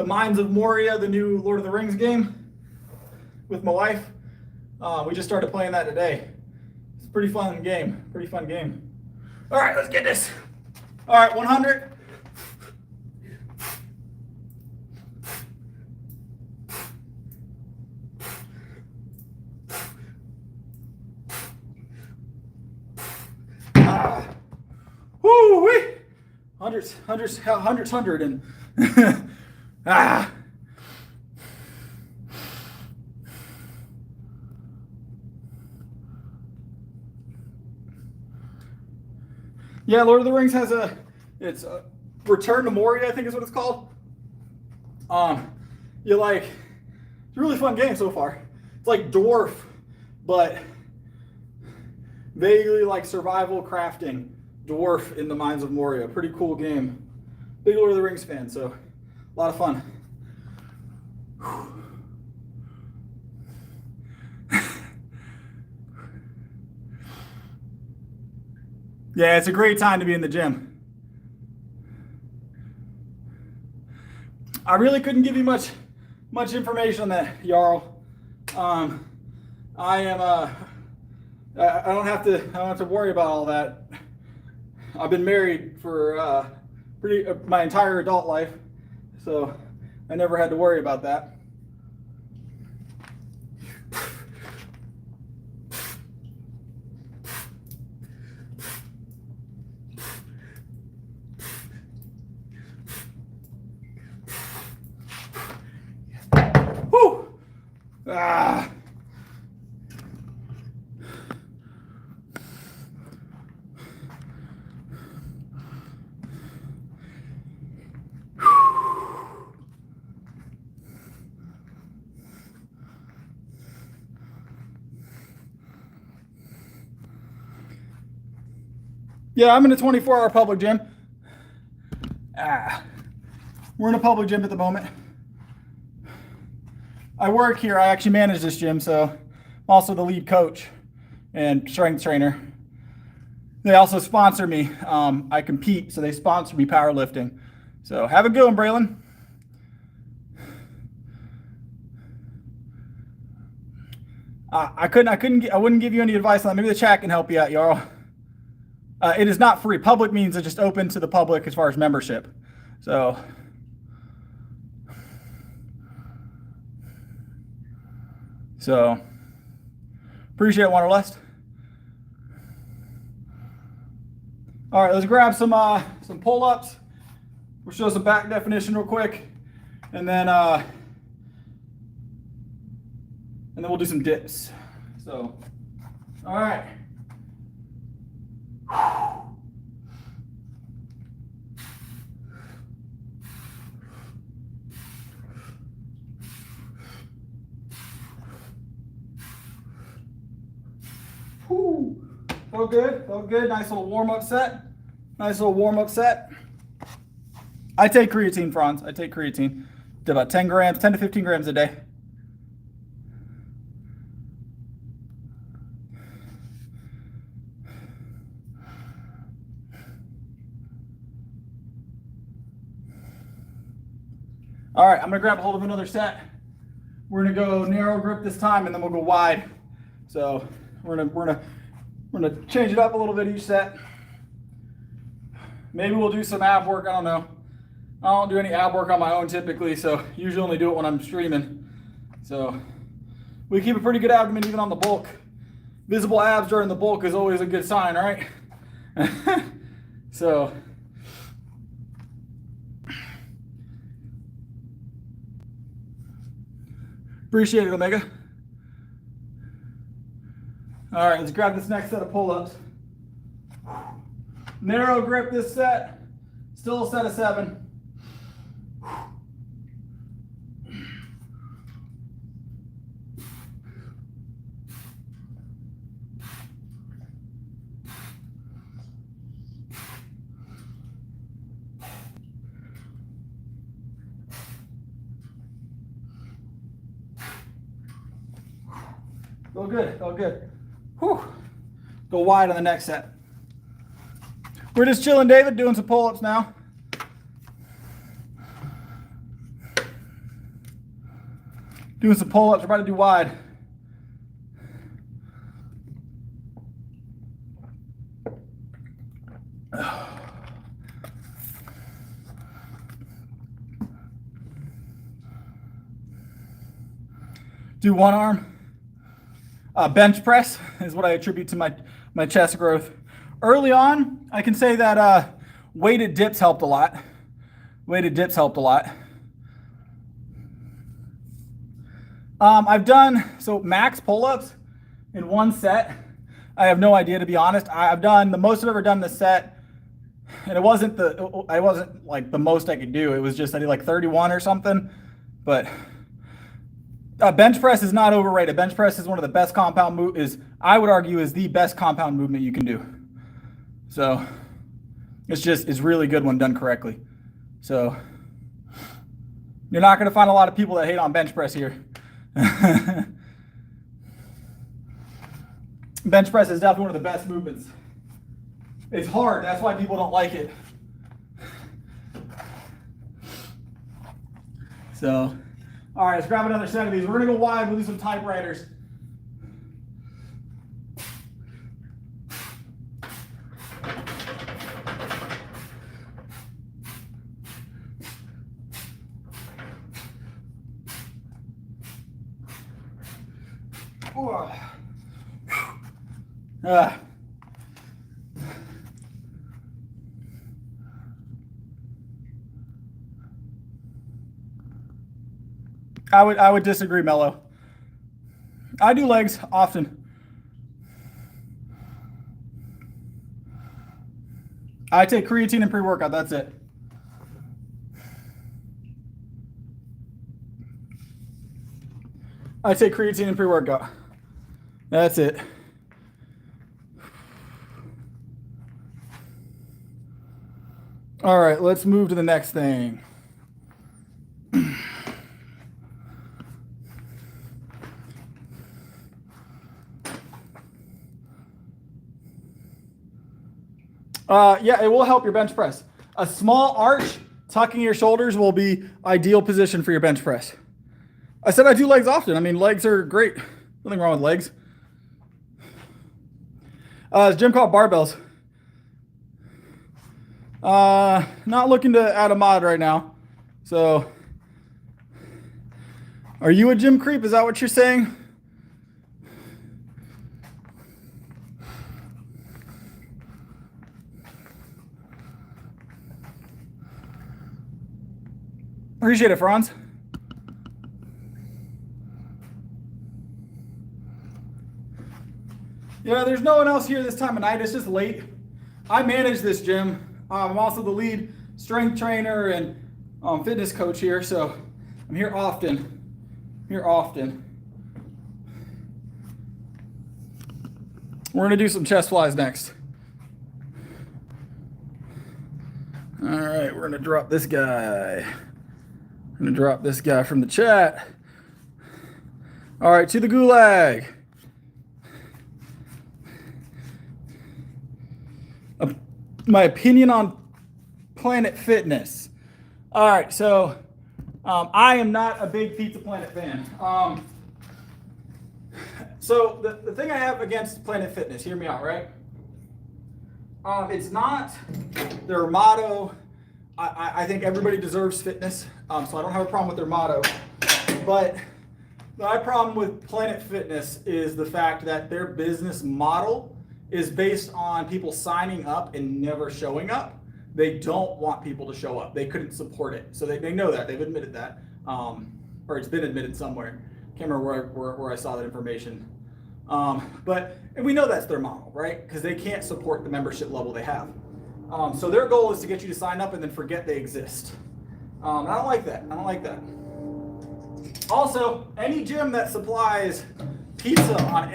Mines of Moria, the new Lord of the Rings game, with my wife. We just started playing that today. It's a pretty fun game. All right, let's get this. All right, 100. hundreds, and ah. Yeah, Lord of the Rings has it's Return to Moria, I think is what it's called. It's a really fun game so far. It's like Dwarf, but vaguely like survival crafting. Dwarf in the Mines of Moria. Pretty cool game. Big Lord of the Rings fan, so a lot of fun. Yeah, it's a great time to be in the gym. I really couldn't give you much information on that, Jarl. I don't have to worry about all that. I've been married for my entire adult life, so I never had to worry about that. Whew. Ah. Yeah, I'm in a 24-hour public gym. We're in a public gym at the moment. I work here. I actually manage this gym, so I'm also the lead coach and strength trainer. They also sponsor me. I compete, so they sponsor me powerlifting. So have a good one, Braylon. I wouldn't give you any advice on that. Maybe the chat can help you out, Jarl. It is not free. Public means it's just open to the public as far as membership. So, appreciate it, Wanderlust. All right, let's grab some pull-ups. We'll show some back definition real quick, and then we'll do some dips. So, all right. Whew. Felt good, felt good. Nice little warm-up set. Nice little warm-up set. I take creatine, Franz. I take creatine. Do about 10 to 15 grams a day. All right, I'm gonna grab a hold of another set. We're gonna go narrow grip this time, and then we'll go wide. So we're gonna change it up a little bit each set. Maybe we'll do some ab work. I don't know. I don't do any ab work on my own typically, so usually only do it when I'm streaming. So we keep a pretty good abdomen even on the bulk. Visible abs during the bulk is always a good sign, right? So. Appreciate it, Omega. All right, let's grab this next set of pull-ups. Narrow grip this set. Still a set of 7. Feel good, feel good. Whew. Go wide on the next set. We're just chilling, David, doing some pull-ups now. Doing some pull-ups, we're about to do wide. Do one arm. Bench press is what I attribute to my chest growth. Early on, I can say that Weighted dips helped a lot. I've done, so max pull-ups in one set. I have no idea, to be honest. I've done, the most I've ever done this set, and it wasn't like the most I could do. It was just, I did like 31 or something. But bench press is not overrated. Bench press is one of the best compound I would argue is the best compound movement you can do. So it's really good when done correctly. So you're not going to find a lot of people that hate on bench press here. Bench press is definitely one of the best movements. It's hard. That's why people don't like it. So, all right, let's grab another set of these. We're going to go wide. We'll do some typewriters. I would disagree, Mello. I do legs often. I take creatine and pre-workout, that's it. I take creatine and pre-workout. That's it. All right, let's move to the next thing. Yeah, it will help your bench press. A small arch tucking your shoulders will be ideal position for your bench press. I said I do legs often. I mean, legs are great. Nothing wrong with legs. It's gym called barbells. Not looking to add a mod right now. So, are you a gym creep? Is that what you're saying? Appreciate it, Franz. Yeah, there's no one else here this time of night. It's just late. I manage this gym. I'm also the lead strength trainer and fitness coach here, so I'm here often. We're gonna do some chest flies next. All right, we're gonna drop this guy. I'm gonna drop this guy from the chat. All right, to the gulag. My opinion on Planet Fitness. All right, so I am not a big Pizza Planet fan. So the thing I have against Planet Fitness, hear me out, right? It's not their motto. I think everybody deserves fitness, so I don't have a problem with their motto. But my problem with Planet Fitness is the fact that their business model is based on people signing up and never showing up. They don't want people to show up. They couldn't support it. So they know that. They've admitted that. Or it's been admitted somewhere. Can't remember where I saw that information. But we know that's their model, right? Because they can't support the membership level they have. So their goal is to get you to sign up and then forget they exist. I don't like that. Also, any gym that supplies pizza on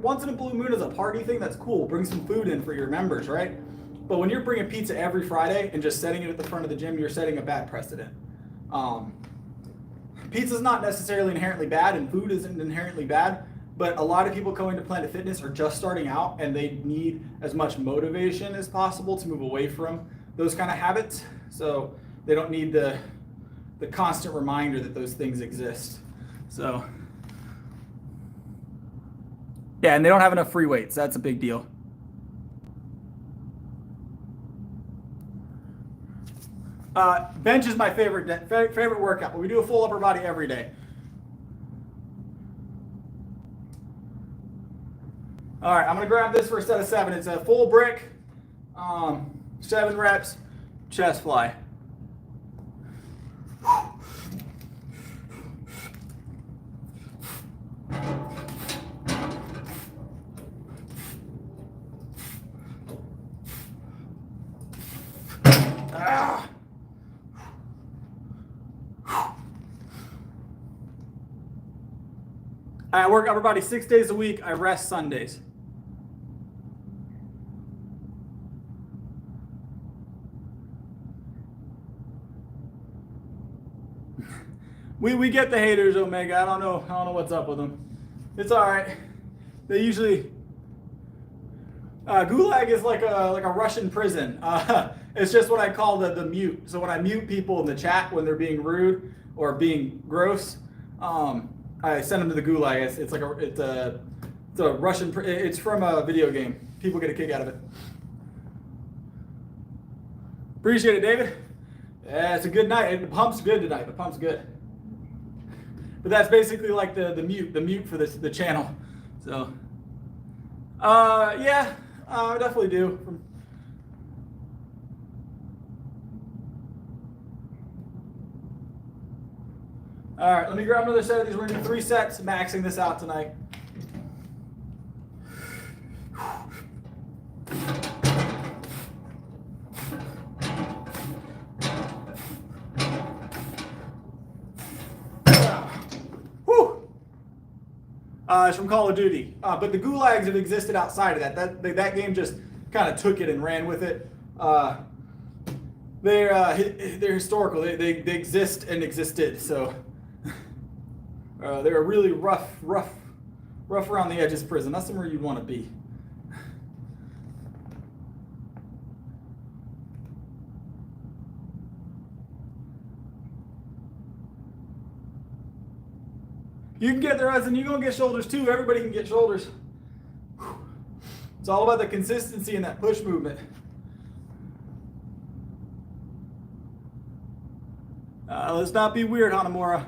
once in a blue moon as a party thing, that's cool. Bring some food in for your members, right? But when you're bringing pizza every Friday and just setting it at the front of the gym, you're setting a bad precedent. Pizza's not necessarily inherently bad, and food isn't inherently bad, but a lot of people going to Planet Fitness are just starting out, and they need as much motivation as possible to move away from those kind of habits. So they don't need the constant reminder that those things exist. So yeah, and they don't have enough free weights. That's a big deal. Bench is my favorite workout, but we do a full upper body every day. All right, I'm gonna grab this for a set of 7. It's a full brick, 7 reps. chest fly. Ah. I work upper body 6 days a week. I rest Sundays. We get the haters, Omega. I don't know what's up with them. It's all right. They usually Gulag is like a Russian prison. It's just what I call the mute. So when I mute people in the chat when they're being rude or being gross, I send them to the Gulag. It's a Russian. It's from a video game. People get a kick out of it. Appreciate it, David. Yeah, it's a good night. The pump's good tonight. The pump's good. But that's basically like the mute for the channel. So, yeah, I definitely do. All right, let me grab another set of these. We're gonna do 3 sets, maxing this out tonight. It's from Call of Duty, but the gulags have existed outside of that. That game just kind of took it and ran with it. They're historical. They exist and existed. So they're a really rough around the edges prison. That's somewhere you'd want to be. You can get their eyes and you're going to get shoulders too. Everybody can get shoulders. It's all about the consistency and that push movement. Let's not be weird, Hanamura.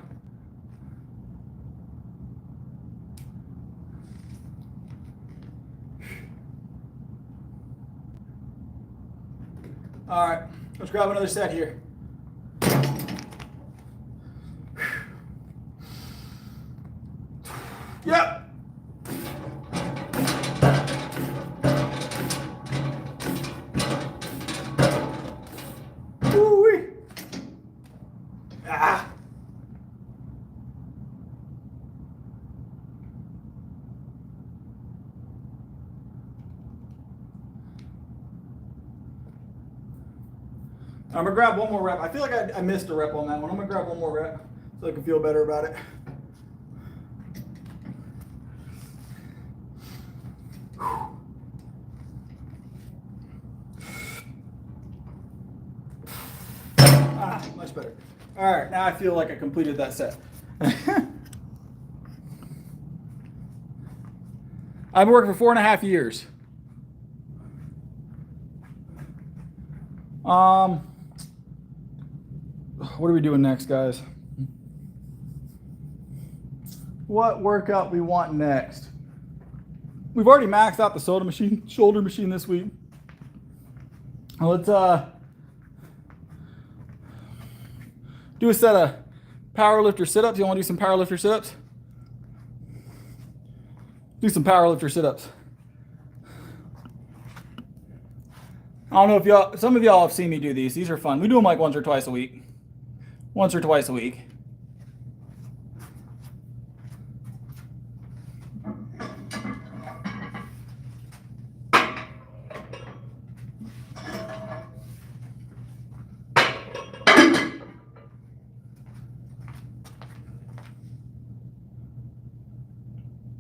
All right, let's grab another set here. Yep. Woo-wee. Ah. I'm gonna grab one more rep. I feel like I missed a rep on that one. I'm gonna grab one more rep so I can feel better about it. Much better. All right, now I feel like I completed that set. I've been working for 4.5 years. What are we doing next, guys? What workout we want next? We've already maxed out the shoulder machine this week. Let's do a set of powerlifter sit-ups. You want to do some powerlifter sit-ups? Do some powerlifter sit-ups. I don't know if y'all, some of y'all have seen me do these. These are fun. We do them like once or twice a week. Once or twice a week.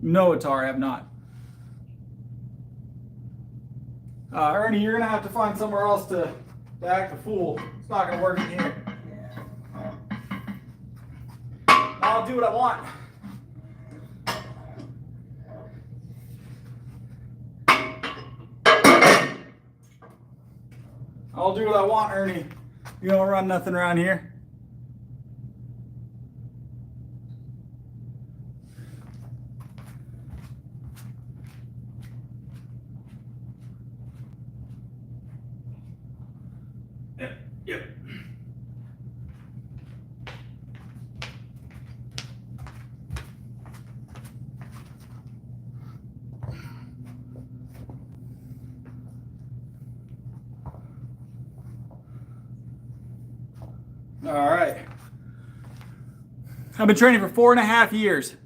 No, Atari, I have not. Ernie, you're going to have to find somewhere else to act a fool. It's not going to work in here. I'll do what I want. I'll do what I want, Ernie. You don't run nothing around here. All right. I've been training for 4.5 years.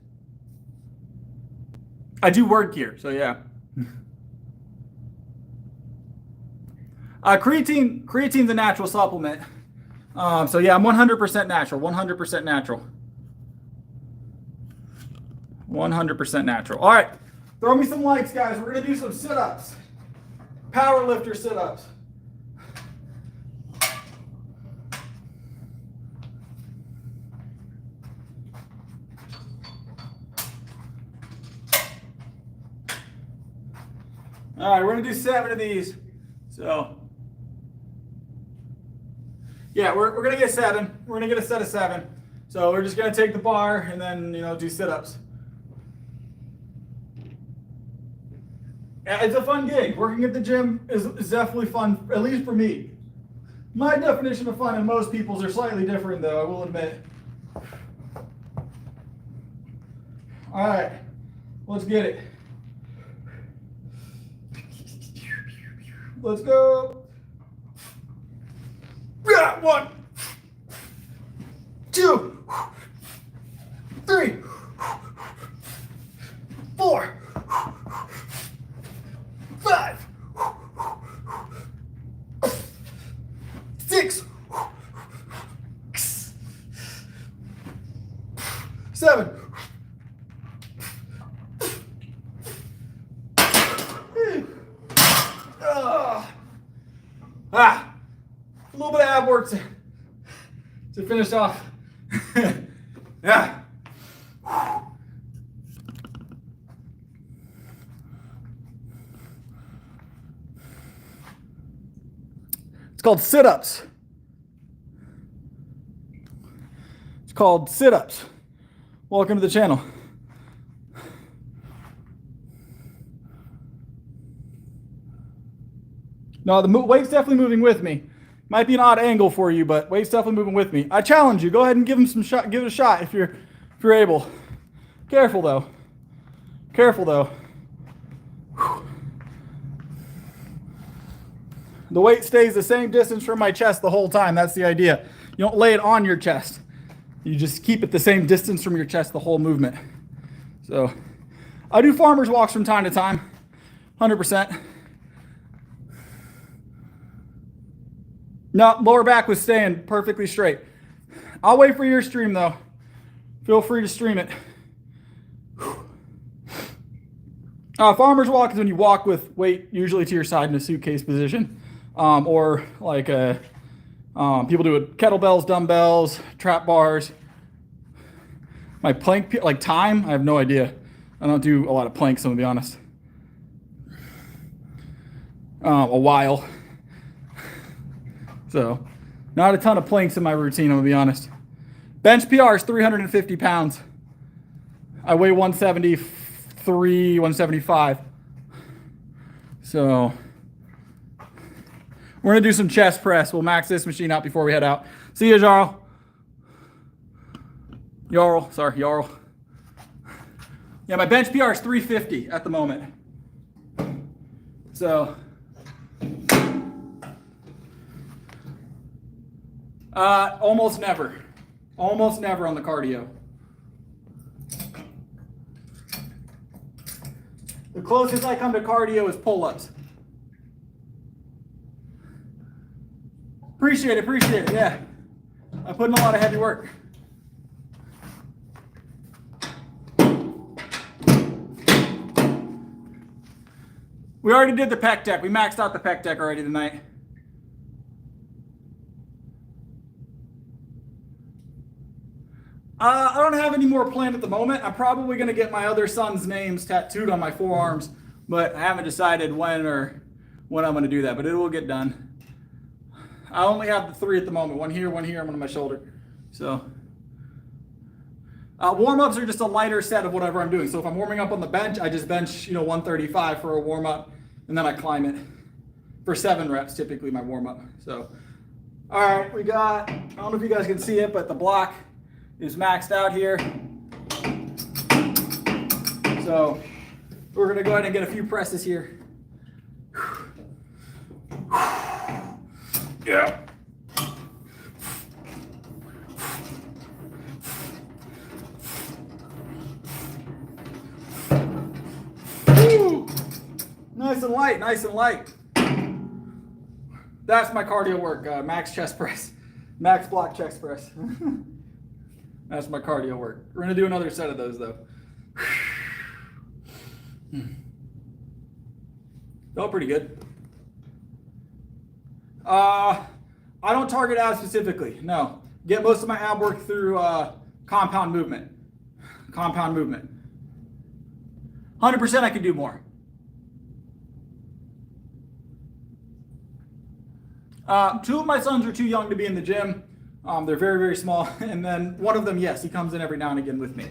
I do work here, so yeah. Creatine's a natural supplement. So yeah, I'm 100% natural. 100% natural. 100% natural. All right, throw me some likes, guys. We're gonna do some sit-ups. Powerlifter sit-ups. All right, we're gonna do 7 of these. So, yeah, we're gonna get 7. We're gonna get a set of 7. So we're just gonna take the bar and then do sit-ups. Yeah, it's a fun gig. Working at the gym is definitely fun, at least for me. My definition of fun and most people's are slightly different, though, I will admit. All right, let's get it. Let's go. 1, 2, 3, 4, 5, 6, 7. A little bit of ab work to finish off. Yeah. It's called sit-ups. It's called sit-ups. Welcome to the channel. No, the weight's definitely moving with me. Might be an odd angle for you, but weight's definitely moving with me. I challenge you. Go ahead and give him some shot. Give it a shot if you're able. Careful though. Careful though. Whew. The weight stays the same distance from my chest the whole time. That's the idea. You don't lay it on your chest. You just keep it the same distance from your chest the whole movement. So, I do farmer's walks from time to time. 100%. No, lower back was staying perfectly straight. I'll wait for your stream though. Feel free to stream it. Farmer's walk is when you walk with weight usually to your side in a suitcase position. Or like people do it kettlebells, dumbbells, trap bars. My plank, like time, I have no idea. I don't do a lot of planks, I'm gonna be honest. A while. So, not a ton of planks in my routine, I'm gonna be honest. Bench PR is 350 pounds. I weigh 173, 175. So, we're gonna do some chest press. We'll max this machine out before we head out. See you, Jarl. Jarl. Yeah, my bench PR is 350 at the moment. So, almost never. Almost never on the cardio. The closest I come to cardio is pull-ups. Appreciate it, yeah. I put in a lot of heavy work. We already did the pec deck. We maxed out the pec deck already tonight. I don't have any more planned at the moment. I'm probably going to get my other son's names tattooed on my forearms, but I haven't decided when I'm going to do that, but it will get done. I only have the 3 at the moment. One here, and one on my shoulder. So, warm-ups are just a lighter set of whatever I'm doing. So if I'm warming up on the bench, I just bench, 135 for a warm-up, and then I climb it for 7 reps, typically my warm-up. So, all right, we got, I don't know if you guys can see it, but the block is maxed out here. So we're gonna go ahead and get a few presses here. Yeah. Nice and light, nice and light. That's my cardio work, max chest press, max block chest press. That's my cardio work. We're gonna do another set of those though. Felt pretty good. I don't target abs specifically, no. Get most of my ab work through compound movement. Compound movement. 100% I could do more. Two of my sons are too young to be in the gym. They're very, very small. And then one of them, yes, he comes in every now and again with me.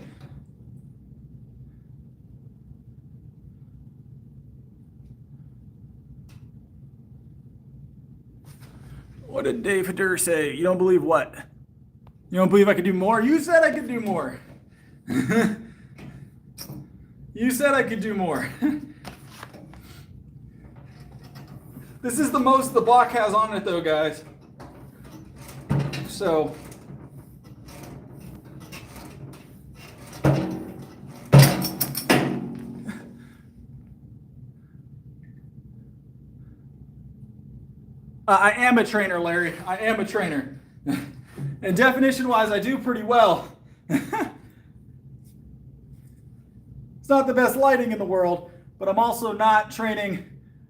What did Dave Hadur say? You don't believe what? You don't believe I could do more? You said I could do more. You said I could do more. This is the most the block has on it though, guys. So I am a trainer, Larry. I am a trainer. And definition-wise, I do pretty well. It's not the best lighting in the world, but I'm also not training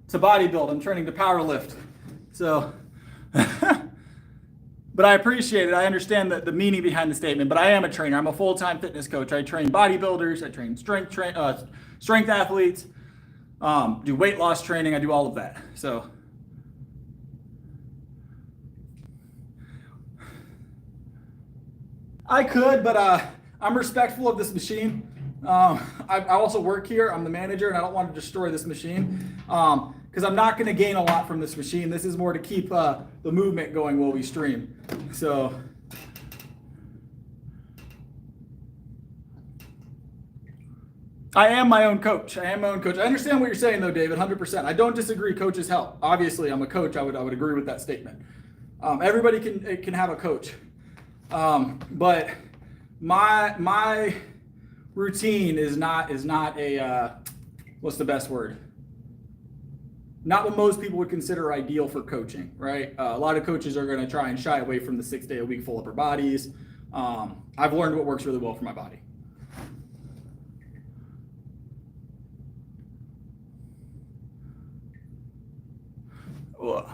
to bodybuild. I'm training to powerlift. So, but I appreciate it. I understand the meaning behind the statement, but I am a trainer. I'm a full-time fitness coach. I train bodybuilders. I train strength athletes, do weight loss training. I do all of that. So, I could, but I'm respectful of this machine. I also work here. I'm the manager, and I don't want to destroy this machine because I'm not going to gain a lot from this machine. This is more to keep the movement going while we stream. So, I am my own coach. I am my own coach. I understand what you're saying, though, David, 100%. I don't disagree. Coaches help. Obviously, I'm a coach. I would agree with that statement. Everybody can have a coach, but my routine is not a what's the best word? Not what most people would consider ideal for coaching, right? A lot of coaches are going to try and shy away from the 6 day a week full upper bodies. I've learned what works really well for my body. Ugh.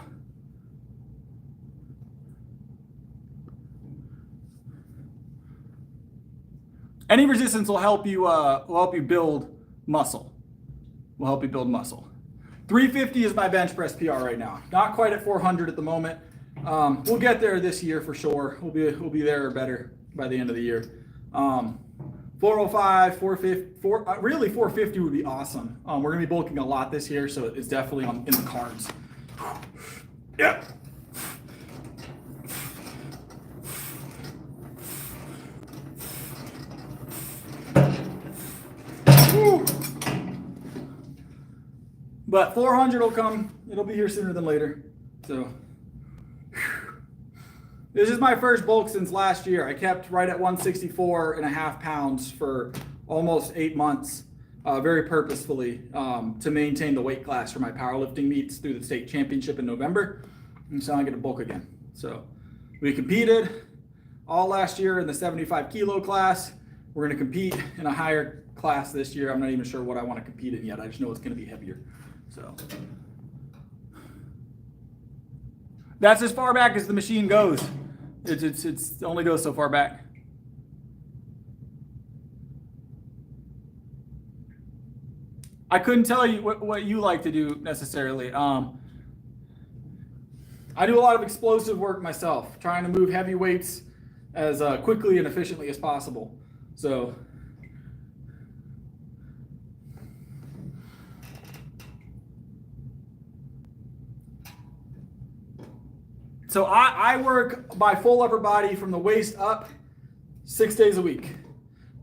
Any resistance will help you build muscle. Will help you build muscle. 350 is my bench press PR right now. Not quite at 400 at the moment. We'll get there this year for sure. We'll be there or better by the end of the year. 405, 450, really 450 would be awesome. We're gonna be bulking a lot this year, so it's definitely in the cards. Yeah. Woo. But 400 will come. It'll be here sooner than later. So this is my first bulk since last year. I kept right at 164.5 pounds for almost 8 months, very purposefully, to maintain the weight class for my powerlifting meets through the state championship in November. And so I get to bulk again. So we competed all last year in the 75 kilo class. We're going to compete in a higher class this year. I'm not even sure what I want to compete in yet. I just know it's going to be heavier. So that's as far back as the machine goes. It only goes so far back. I couldn't tell you what you like to do necessarily. I do a lot of explosive work myself, trying to move heavy weights as quickly and efficiently as possible. So I work my full upper body from the waist up 6 days a week.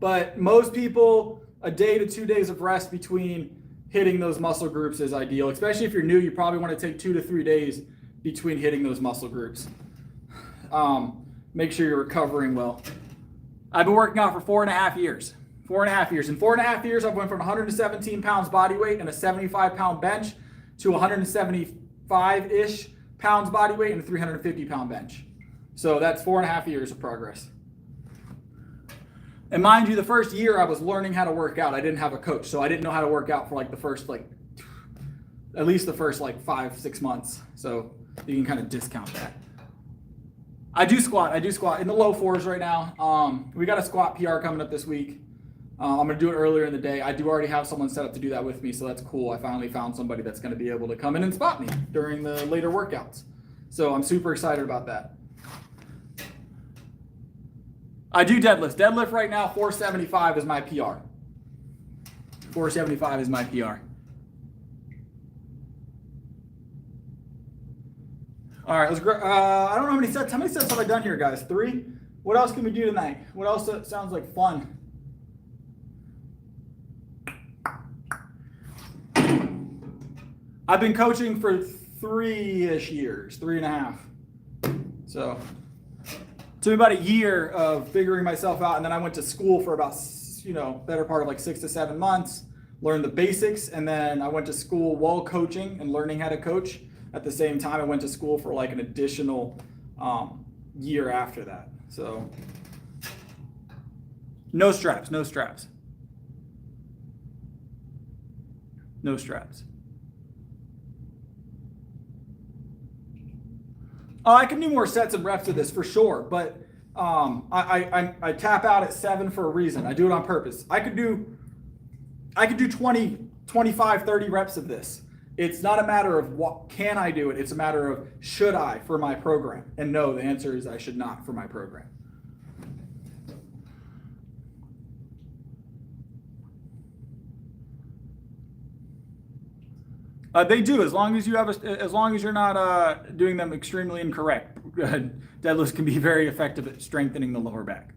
But most people, a day to 2 days of rest between hitting those muscle groups is ideal. Especially if you're new, you probably want to take 2 to 3 days between hitting those muscle groups. Make sure you're recovering well. I've been working out for 4.5 years. 4.5 years. In 4.5 years, I've went from 117 pounds body weight and a 75-pound bench to 175-ish pounds body weight and a 350-pound bench. So that's 4.5 years of progress. And mind you, the first year I was learning how to work out. I didn't have a coach, so I didn't know how to work out for like the first, at least the first 5-6 months. So you can kind of discount that. I do squat in the low 4s right now. We got a squat PR coming up this week. I'm going to do it earlier in the day. I do already have someone set up to do that with me, so that's cool. I finally found somebody that's going to be able to come in and spot me during the later workouts. So I'm super excited about that. I do deadlift. Deadlift right now, 475 is my PR. 475 is my PR. All right, let's go. I don't know how many sets. How many sets have I done here, guys? 3? What else can we do tonight? What else sounds like fun? I've been coaching for 3-ish years, 3.5. So it took me about a year of figuring myself out, and then I went to school for about, better part of 6 to 7 months, learned the basics, and then I went to school while coaching and learning how to coach. At the same time, I went to school for an additional year after that. So no straps, no straps. No straps. I can do more sets and reps of this for sure, but I tap out at 7 for a reason. I do it on purpose. I could do 20, 25, 30 reps of this. It's not a matter of what can I do it. It's a matter of should I for my program? And no, the answer is I should not for my program. They do, as long as you have as long as you're not doing them extremely incorrect. Deadlifts can be very effective at strengthening the lower back.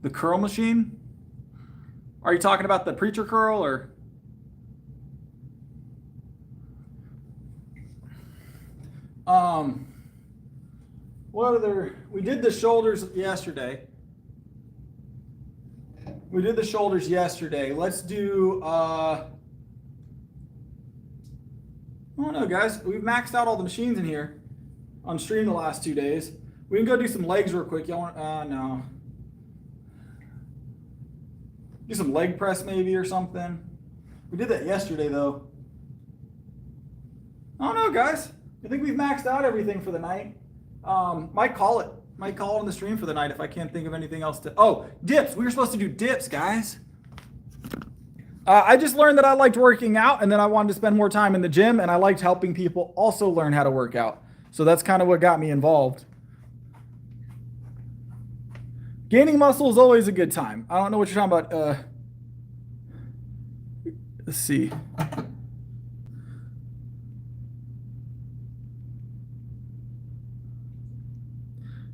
The curl machine? Are you talking about the preacher curl or? What other? We did the shoulders yesterday. Let's do, I don't know, guys. We've maxed out all the machines in here on stream the last 2 days. We can go do some legs real quick. Y'all want, no. Do some leg press maybe or something. We did that yesterday though. I don't know, guys. I think we've maxed out everything for the night. Might call it on the stream for the night if I can't think of anything else to. Oh, dips. We were supposed to do dips, guys. I just learned that I liked working out, and then I wanted to spend more time in the gym, and I liked helping people also learn how to work out. So that's kind of what got me involved. Gaining muscle is always a good time. I don't know what you're talking about. Let's see.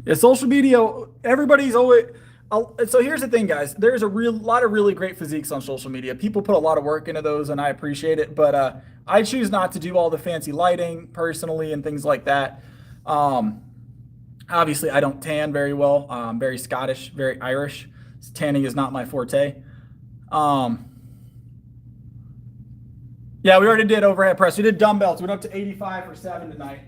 Yeah, social media, everybody's always, so here's the thing, guys. There's a lot of really great physiques on social media. People put a lot of work into those, and I appreciate it, but I choose not to do all the fancy lighting personally and things like that. Obviously, I don't tan very well. I'm very Scottish, very Irish. Tanning is not my forte. Yeah, we already did overhead press. We did dumbbells. We went up to 85 for 7 tonight.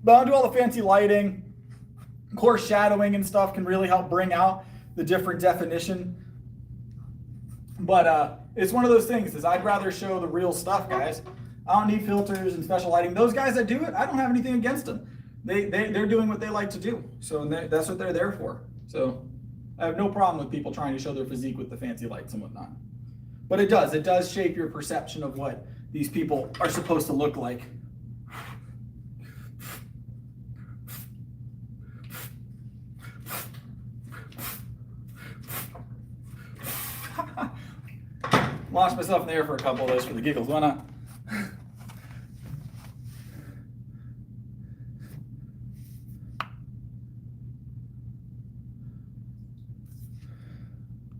But I'll do all the fancy lighting. Of course, shadowing and stuff can really help bring out the different definition. But it's one of those things is I'd rather show the real stuff, guys. I don't need filters and special lighting. Those guys that do it, I don't have anything against them. They're doing what they like to do. So that's what they're there for. So I have no problem with people trying to show their physique with the fancy lights and whatnot. But it does shape your perception of what these people are supposed to look like. Launched myself in the air for a couple of those for the giggles. Why not?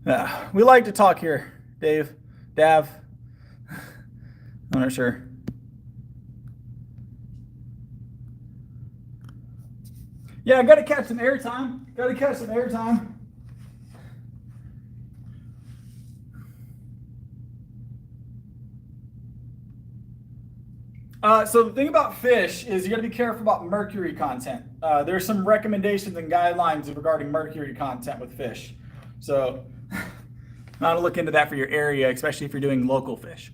Yeah, we like to talk here, Dav. I'm not sure. Yeah, I got to catch some airtime. Got to catch some airtime. So the thing about fish is you got to be careful about mercury content. There's some recommendations and guidelines regarding mercury content with fish. So I'll look into that for your area, especially if you're doing local fish.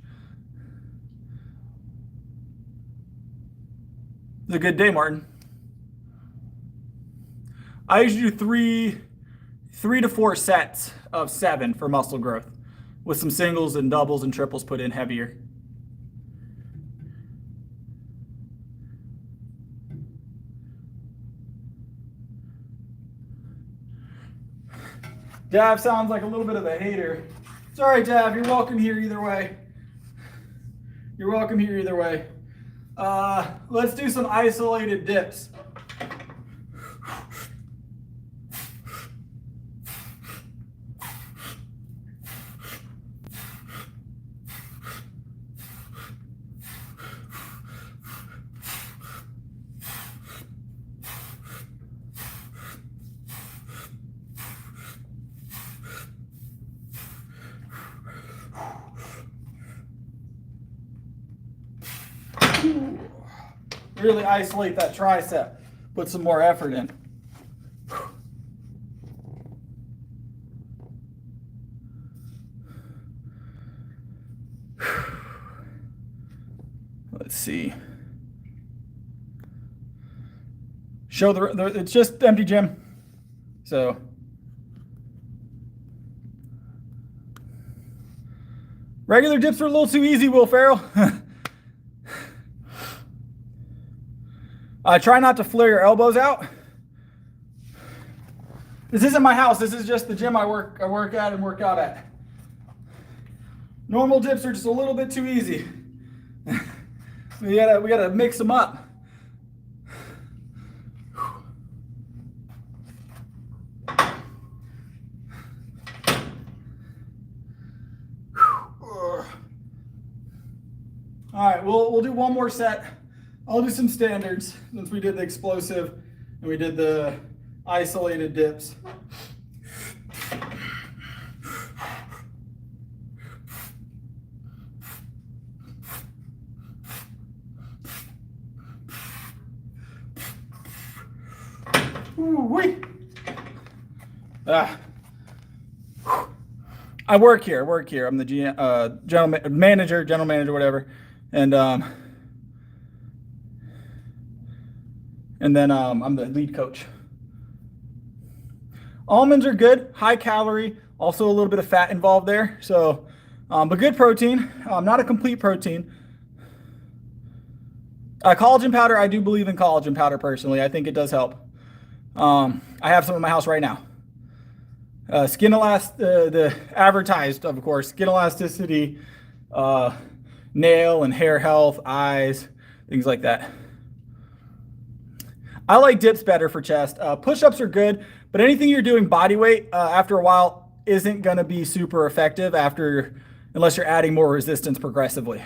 It's a good day, Martin. I usually do three to 4 sets of 7 for muscle growth, with some singles and doubles and triples put in heavier. Dav sounds like a little bit of a hater. It's all right, Dav. You're welcome here either way. You're welcome here either way. Let's do some isolated dips. Really isolate that tricep. Put some more effort in. Let's see. Show it's just empty gym. So regular dips are a little too easy, Will Ferrell. Try not to flare your elbows out. This isn't my house. This is just the gym I work at and work out at. Normal dips are just a little bit too easy. we gotta mix them up. All right, we'll do one more set. I'll do some standards since we did the explosive and we did the isolated dips. Ooh-wee. I work here. I'm the general manager, whatever, and then I'm the lead coach. Almonds are good, high calorie, also a little bit of fat involved there. So, but good protein, not a complete protein. Collagen powder, I do believe in collagen powder personally. I think it does help. I have some in my house right now. The advertised, of course, skin elasticity, nail and hair health, eyes, things like that. I like dips better for chest. Push-ups are good, but anything you're doing body weight after a while isn't going to be super effective unless you're adding more resistance progressively.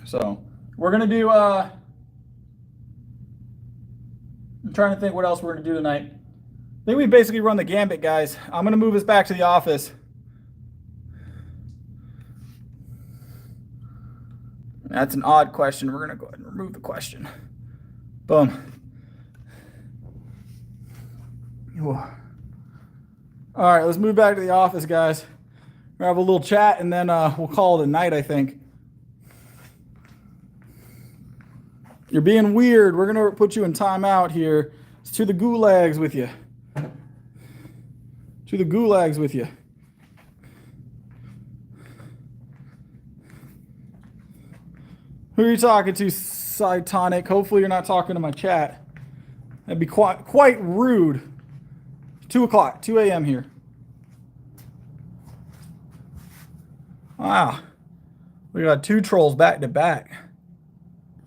So we're going to do, I'm trying to think what else we're going to do tonight. I think we basically run the gambit, guys. I'm going to move us back to the office. That's an odd question. We're going to go ahead and remove the question. Boom. All right, let's move back to the office, guys. We'll have a little chat, and then we'll call it a night, I think. You're being weird. We're going to put you in timeout here. It's to the gulags with you. To the gulags with you. Who are you talking to, Cytonic? Hopefully you're not talking to my chat. That'd be quite rude. 2 o'clock, 2 a.m. here. Wow. We got 2 trolls back to back.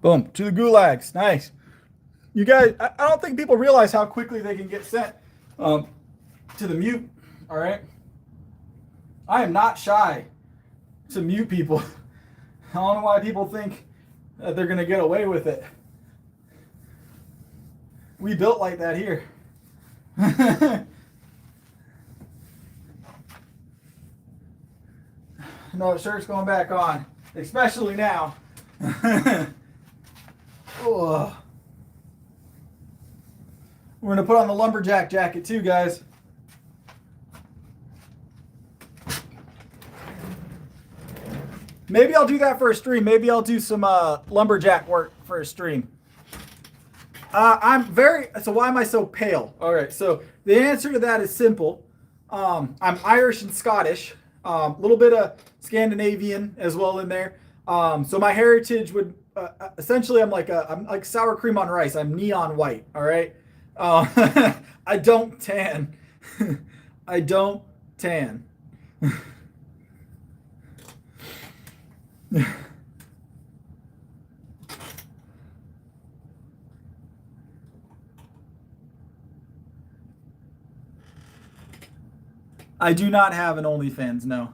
Boom, to the gulags. Nice. You guys, I don't think people realize how quickly they can get sent to the mute. All right. I am not shy to mute people. I don't know why people think that they're going to get away with it. We built like that here. No, shirt's going back on, especially now. Oh. We're going to put on the lumberjack jacket too, guys. Maybe I'll do that for a stream. Maybe I'll do some lumberjack work for a stream. So why am I so pale? All right, so the answer to that is simple. I'm Irish and Scottish, a little bit of Scandinavian as well in there. So my heritage would, essentially I'm like sour cream on rice. I'm neon white, all right? I don't tan. I don't tan. I do not have an OnlyFans, no.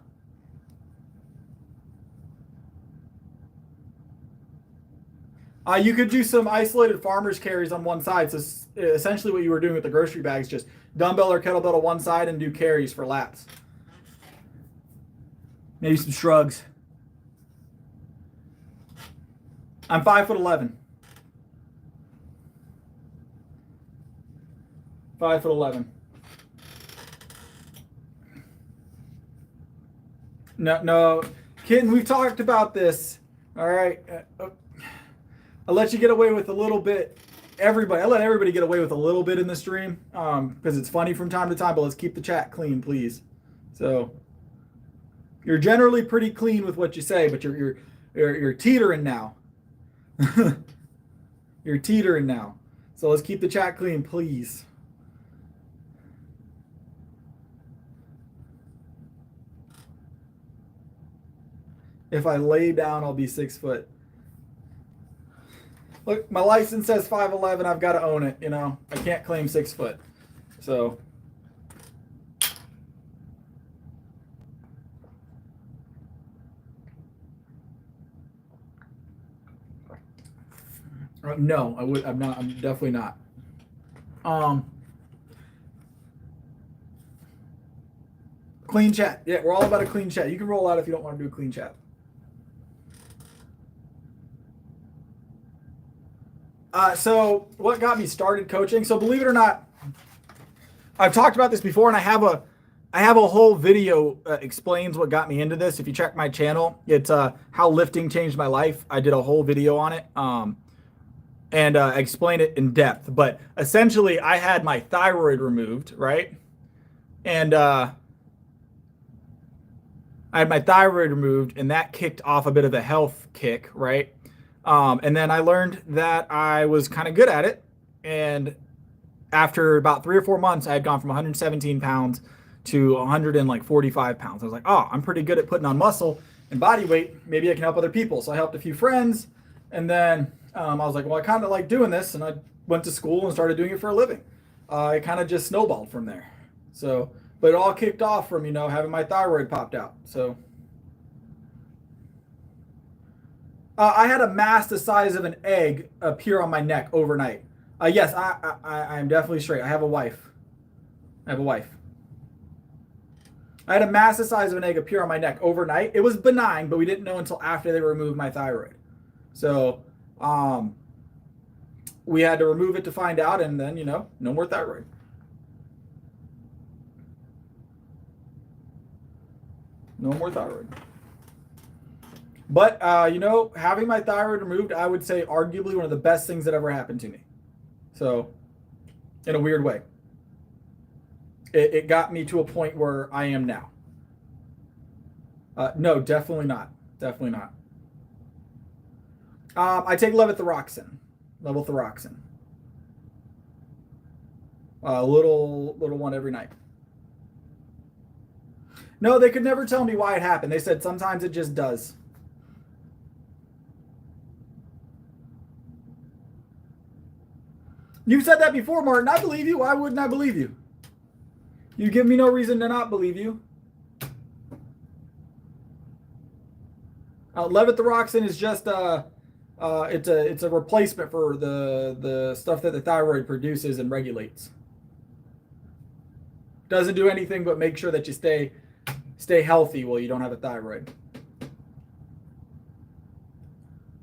You could do some isolated farmer's carries on one side. So essentially what you were doing with the grocery bags, just dumbbell or kettlebell to one side and do carries for laps. Maybe some shrugs. I'm 5'11". 5'11". No, Kitten, we've talked about this. All right. I'll let you get away with a little bit. I let everybody get away with a little bit in the stream because it's funny from time to time, but let's keep the chat clean, please. So you're generally pretty clean with what you say, but you're teetering now. You're teetering now. So let's keep the chat clean, please. If I lay down, I'll be 6 foot. Look, my license says 5'11". I've got to own it. You know, I can't claim 6 foot. So. No, I'm not. I'm definitely not. Clean chat. Yeah, we're all about a clean chat. You can roll out if you don't want to do a clean chat. So what got me started coaching? So believe it or not, I've talked about this before, and I have a whole video explains what got me into this. If you check my channel, it's how lifting changed my life. I did a whole video on it, and explain it in depth. But essentially, I had my thyroid removed, right? And I had my thyroid removed, and that kicked off a bit of a health kick, right? And then I learned that I was kind of good at it. And after about 3 or 4 months, I had gone from 117 pounds to 145 pounds. I was like, oh, I'm pretty good at putting on muscle and body weight. Maybe I can help other people. So I helped a few friends. And then I was like, well, I kind of like doing this. And I went to school and started doing it for a living. It kind of just snowballed from there. So, but it all kicked off from, having my thyroid popped out. So I had a mass the size of an egg appear on my neck overnight. Yes, I am definitely straight. I have a wife. I had a mass the size of an egg appear on my neck overnight. It was benign, but we didn't know until after they removed my thyroid. So we had to remove it to find out, and then, no more thyroid. No more thyroid. But, having my thyroid removed, I would say arguably one of the best things that ever happened to me. So, in a weird way. It got me to a point where I am now. No, definitely not. Definitely not. I take levothyroxine. A little one every night. No, they could never tell me why it happened. They said sometimes it just does. You said that before, Martin. I believe you. Why wouldn't I believe you? You give me no reason to not believe you. Levothyroxine is just it's a replacement for the stuff that the thyroid produces and regulates. Doesn't do anything but make sure that you stay healthy while you don't have a thyroid.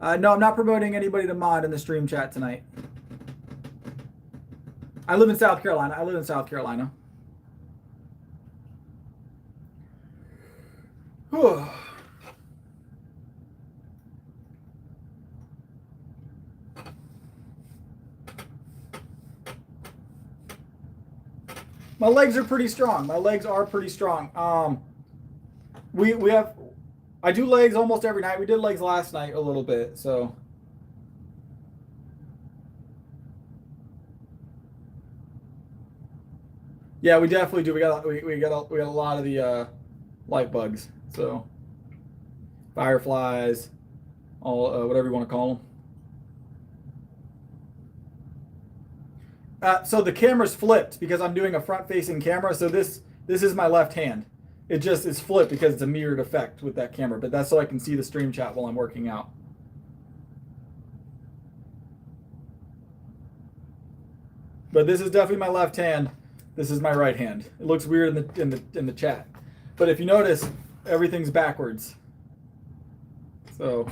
No, I'm not promoting anybody to mod in the stream chat tonight. I live in South Carolina. Whew. My legs are pretty strong. I do legs almost every night. We did legs last night a little bit, so. Yeah, we definitely do. We got a lot of the light bugs. So fireflies, all whatever you want to call them. So the camera's flipped because I'm doing a front-facing camera. So this is my left hand. It just is flipped because it's a mirrored effect with that camera. But that's so I can see the stream chat while I'm working out. But this is definitely my left hand. This is my right hand. It looks weird in the chat, but if you notice, everything's backwards. So.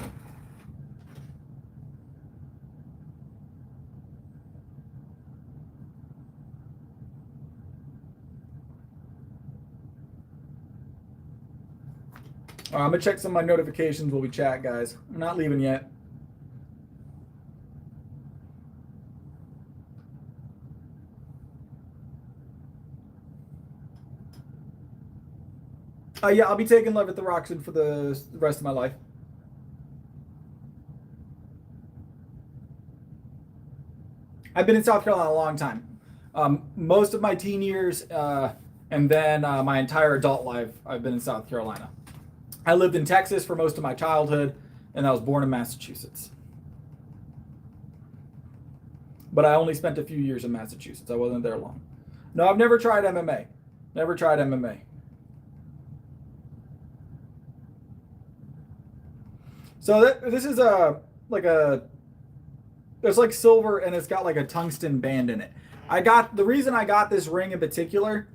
All right, I'm gonna check some of my notifications while we chat, guys. I'm not leaving yet. Yeah, I'll be taking levothyroxine for the rest of my life. I've been in South Carolina a long time. Most of my teen years and then my entire adult life, I've been in South Carolina. I lived in Texas for most of my childhood, and I was born in Massachusetts. But I only spent a few years in Massachusetts. I wasn't there long. No, I've never tried MMA. Never tried MMA. So this is it's like silver and it's got like a tungsten band in it. The reason I got this ring in particular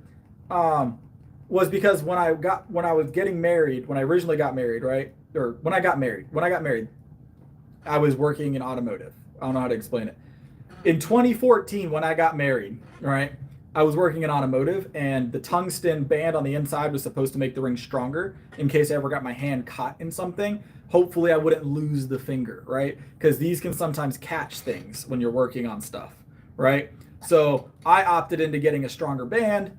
was because when I was getting married, when I originally got married, right? Or when I got married, I was working in automotive. I don't know how to explain it. In 2014, when I got married, right? I was working in automotive, and the tungsten band on the inside was supposed to make the ring stronger in case I ever got my hand caught in something. Hopefully I wouldn't lose the finger, right? Because these can sometimes catch things when you're working on stuff, right? So I opted into getting a stronger band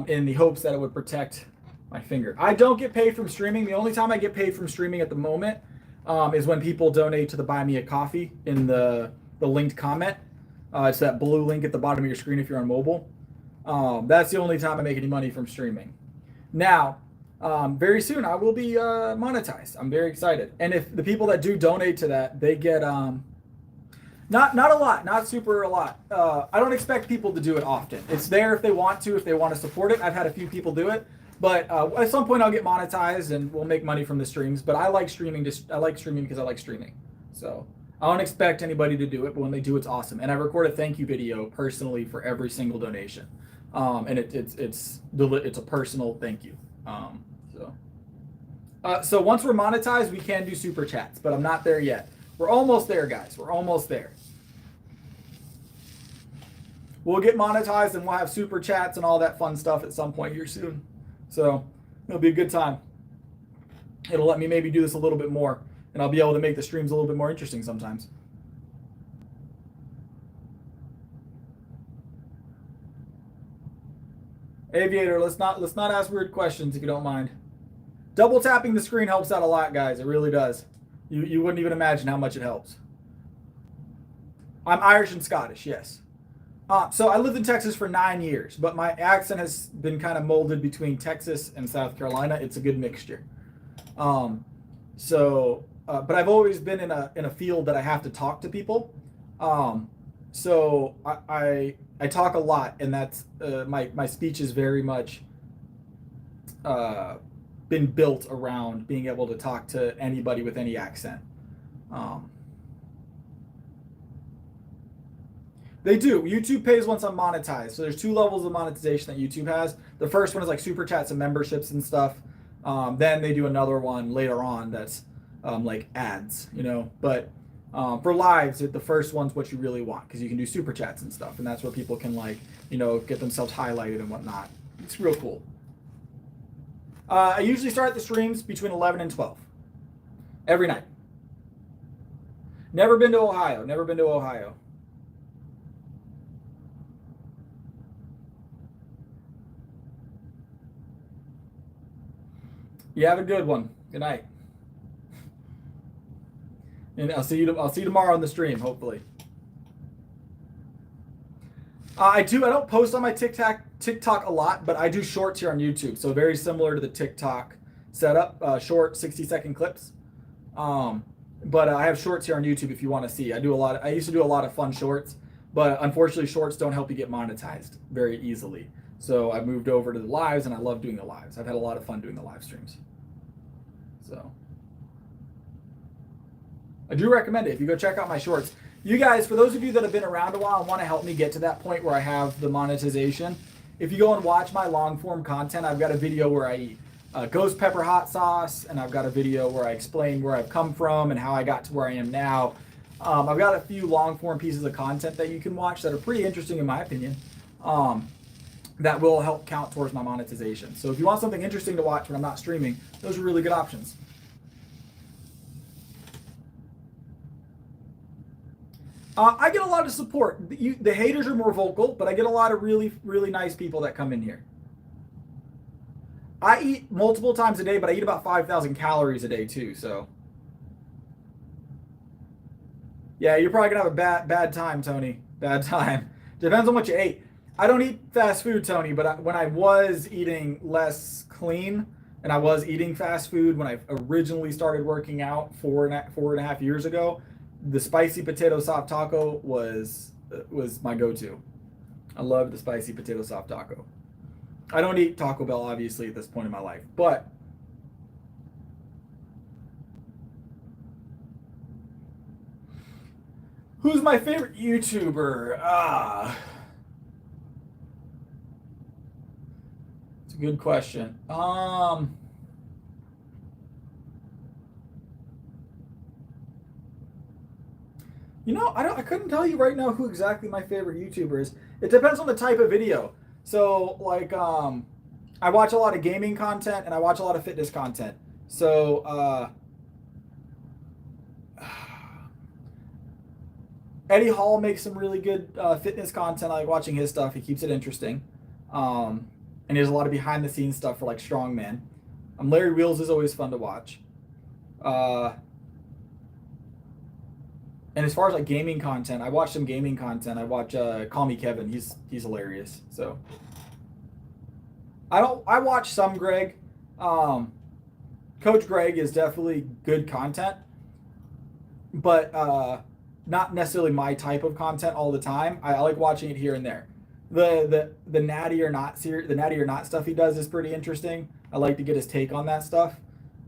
in the hopes that it would protect my finger. I don't get paid from streaming. The only time I get paid from streaming at the moment is when people donate to the Buy Me a Coffee in the linked comment. It's that blue link at the bottom of your screen if you're on mobile. That's the only time I make any money from streaming. Now, very soon I will be monetized. I'm very excited. And if the people that do donate to that, they get not a lot, not super a lot. I don't expect people to do it often. It's there if they want to support it. I've had a few people do it, but at some point I'll get monetized and we'll make money from the streams. But I like streaming. I like streaming because I like streaming. So I don't expect anybody to do it, but when they do, it's awesome. And I record a thank you video personally for every single donation. And it's a personal thank you. So once we're monetized, we can do super chats, but I'm not there yet. We're almost there, guys. We're almost there. We'll get monetized and we'll have super chats and all that fun stuff at some point here soon. So it'll be a good time. It'll let me maybe do this a little bit more, and I'll be able to make the streams a little bit more interesting sometimes. Aviator, let's not ask weird questions if you don't mind. Double tapping the screen helps out a lot, guys. It really does. You wouldn't even imagine how much it helps. I'm Irish and Scottish, yes. So I lived in Texas for 9 years, but my accent has been kind of molded between Texas and South Carolina. It's a good mixture. But I've always been in a field that I have to talk to people. So I talk a lot, and that's my speech is very much been built around being able to talk to anybody with any accent. They do. YouTube pays once I'm monetized. So there's 2 levels of monetization that YouTube has. The first one is like super chats and memberships and stuff. Then they do another one later on that's like ads, you know. But for lives, the first one's what you really want because you can do super chats and stuff, and that's where people can like, you know, get themselves highlighted and whatnot. It's real cool. I usually start the streams between 11 and 12 every night. Never been to Ohio. Never been to Ohio. You have a good one. Good night. And I'll see you tomorrow on the stream, hopefully. I don't post on my TikTok a lot, but I do shorts here on YouTube. So very similar to the TikTok setup, short 60-second clips. But I have shorts here on YouTube if you want to see. I used to do a lot of fun shorts, but unfortunately shorts don't help you get monetized very easily. So I moved over to the lives, and I love doing the lives. I've had a lot of fun doing the live streams. So I do recommend it if you go check out my shorts. You guys, for those of you that have been around a while and want to help me get to that point where I have the monetization, if you go and watch my long form content, I've got a video where I eat ghost pepper hot sauce, and I've got a video where I explain where I've come from and how I got to where I am now. I've got a few long form pieces of content that you can watch that are pretty interesting in my opinion, that will help count towards my monetization. So if you want something interesting to watch when I'm not streaming, those are really good options. I get a lot of support. The haters are more vocal, but I get a lot of really, really nice people that come in here. I eat multiple times a day, but I eat about 5,000 calories a day too, so. Yeah, you're probably gonna have a bad time, Tony. Bad time. Depends on what you ate. I don't eat fast food, Tony, but when I was eating less clean and I was eating fast food when I originally started working out 4.5 years ago, the spicy potato soft taco was my go-to. I love the spicy potato soft taco. I don't eat Taco Bell, obviously, at this point in my life, but who's my favorite YouTuber? It's a good question. You know, I couldn't tell you right now who exactly my favorite YouTuber is. It depends on the type of video. So, like, I watch a lot of gaming content and I watch a lot of fitness content. So, Eddie Hall makes some really good fitness content. I like watching his stuff. He keeps it interesting. And he has a lot of behind the scenes stuff for like strongman. Larry Wheels is always fun to watch. And as far as like gaming content, I watch some gaming content. I watch Call Me Kevin. He's hilarious. So I watch some Greg. Coach Greg is definitely good content, but not necessarily my type of content all the time. I like watching it here and there. The natty or not stuff he does is pretty interesting. I like to get his take on that stuff.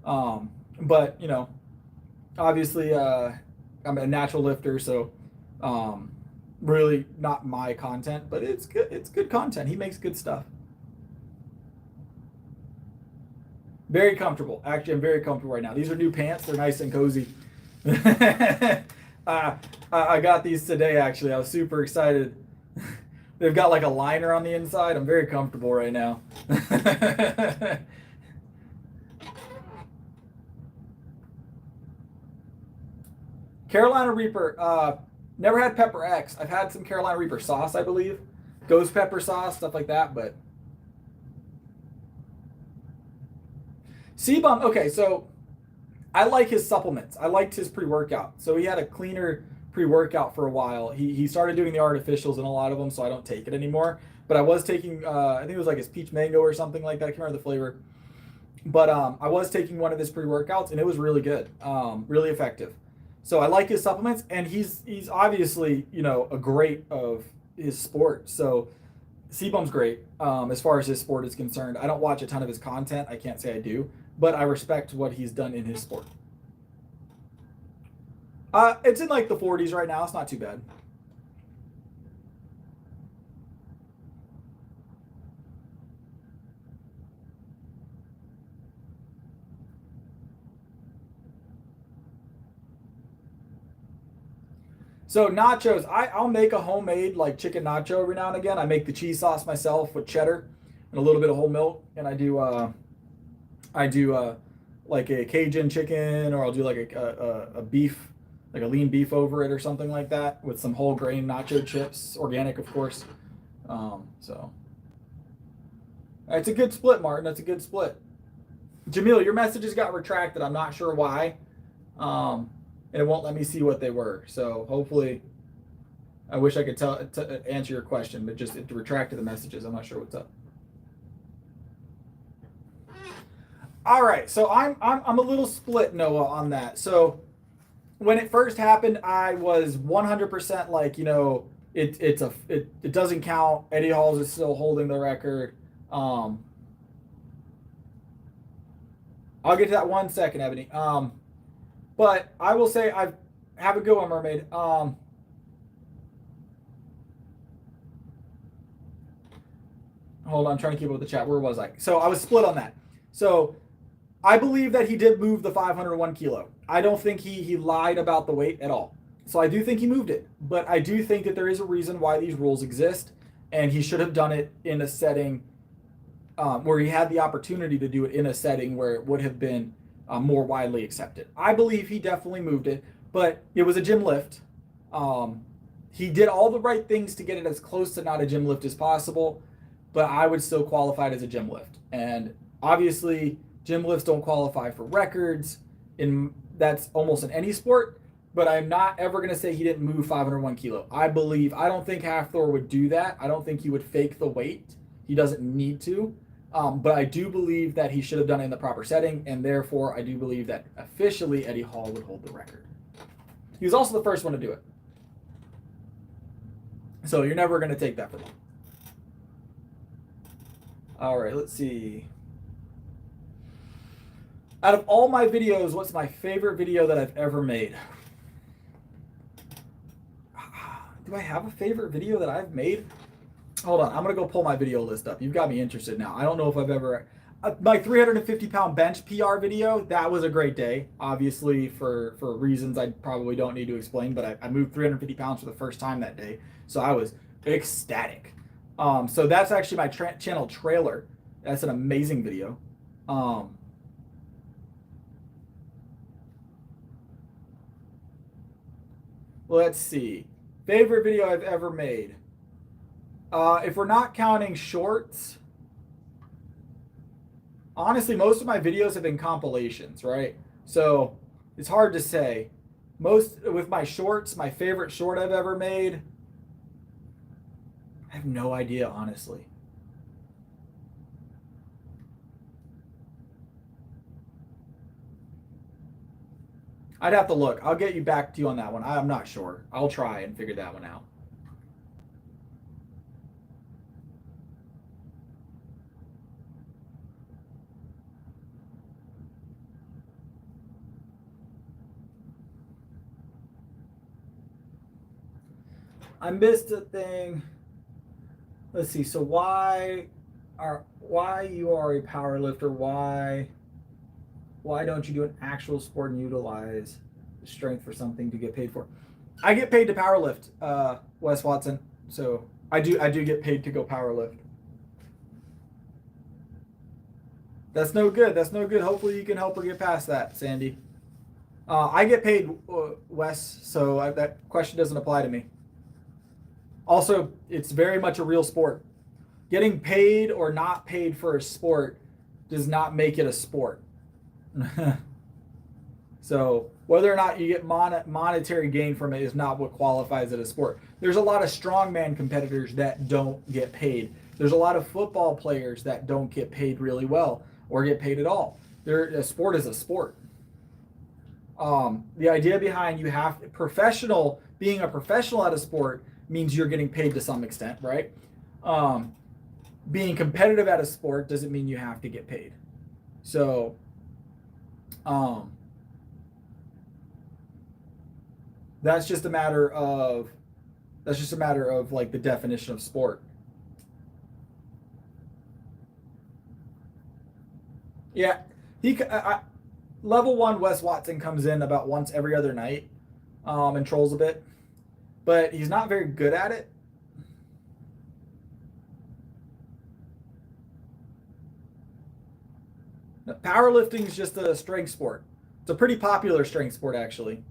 But you know, obviously I'm a natural lifter, so really not my content, but it's good. It's good content. He makes good stuff. Very comfortable. Actually, I'm very comfortable right now. These are new pants. They're nice and cozy. I got these today, actually. I was super excited. They've got like a liner on the inside. I'm very comfortable right now. Carolina Reaper. Never had Pepper X. I've had some Carolina Reaper sauce, I believe. Ghost pepper sauce, stuff like that, but C-Bum, okay, so I like his supplements. I liked his pre-workout. So he had a cleaner pre-workout for a while. He started doing the artificials in a lot of them, so I don't take it anymore. But I was taking, I think it was like his peach mango or something like that. I can't remember the flavor. But I was taking one of his pre-workouts, and it was really good, really effective. So I like his supplements, and he's obviously, you know, a great of his sport. So C-Bum's great as far as his sport is concerned. I don't watch a ton of his content. I can't say I do. but I respect what he's done in his sport. It's in like the 40s right now. It's not too bad. So nachos, I'll make a homemade like chicken nacho every now and again. I make the cheese sauce myself with cheddar and a little bit of whole milk, and I do like a Cajun chicken, or I'll do like a beef, like a lean beef over it or something like that with some whole grain nacho chips, organic of course. So it's a good split, Martin. That's a good split. Jamil, your messages got retracted. I'm not sure why. And it won't let me see what they were. So hopefully, I wish I could answer your question, but just it retracted the messages. I'm not sure what's up. All right, so I'm a little split, Noah, on that. So when it first happened, I was 100% like, you know, it doesn't count. Eddie Halls is still holding the record. I'll get to that 1 second, Ebony. But I will say have a good one, Mermaid. Hold on, I'm trying to keep up with the chat. Where was I? So I was split on that. So I believe that he did move the 501 kilo. I don't think he lied about the weight at all. So I do think he moved it. But I do think that there is a reason why these rules exist, and he should have done it in a setting where he had the opportunity to do it in a setting where it would have been more widely accepted. I believe he definitely moved it, but it was a gym lift. He did all the right things to get it as close to not a gym lift as possible, but I would still qualify it as a gym lift. And obviously, gym lifts don't qualify for records, that's almost in any sport, but I'm not ever going to say he didn't move 501 kilo. I don't think Hafthor would do that. I don't think he would fake the weight. He doesn't need to. But I do believe that he should have done it in the proper setting, and therefore I do believe that officially Eddie Hall would hold the record. He was also the first one to do it. So you're never going to take that from him. All right, let's see. Out of all my videos, what's my favorite video that I've ever made? Do I have a favorite video that I've made? Hold on, I'm going to go pull my video list up. You've got me interested now. I don't know if I've ever... my 350-pound bench PR video, that was a great day. Obviously, for reasons I probably don't need to explain, but I moved 350 pounds for the first time that day. So I was ecstatic. So that's actually my channel trailer. That's an amazing video. Let's see. Favorite video I've ever made. If we're not counting shorts, honestly, most of my videos have been compilations, right? So it's hard to say. With my shorts, my favorite short I've ever made, I have no idea, honestly. I'd have to look. I'll get you back to you on that one. I'm not sure. I'll try and figure that one out. I missed a thing. Let's see. So why you are a power lifter? Why don't you do an actual sport and utilize strength for something to get paid for? I get paid to power lift, Wes Watson. So I do get paid to go power lift. That's no good. That's no good. Hopefully you can help her get past that, Sandy. I get paid, Wes, so that question doesn't apply to me. Also, it's very much a real sport. Getting paid or not paid for a sport does not make it a sport. So whether or not you get monetary gain from it is not what qualifies it as sport. There's a lot of strongman competitors that don't get paid. There's a lot of football players that don't get paid really well or get paid at all. A sport is a sport. The idea behind being a professional at a sport means you're getting paid to some extent, right? Being competitive at a sport doesn't mean you have to get paid. So Um, that's just a matter of like the definition of sport. Yeah, level one Wes Watson comes in about once every other night, and trolls a bit, but he's not very good at it. Powerlifting is just a strength sport. It's a pretty popular strength sport, actually.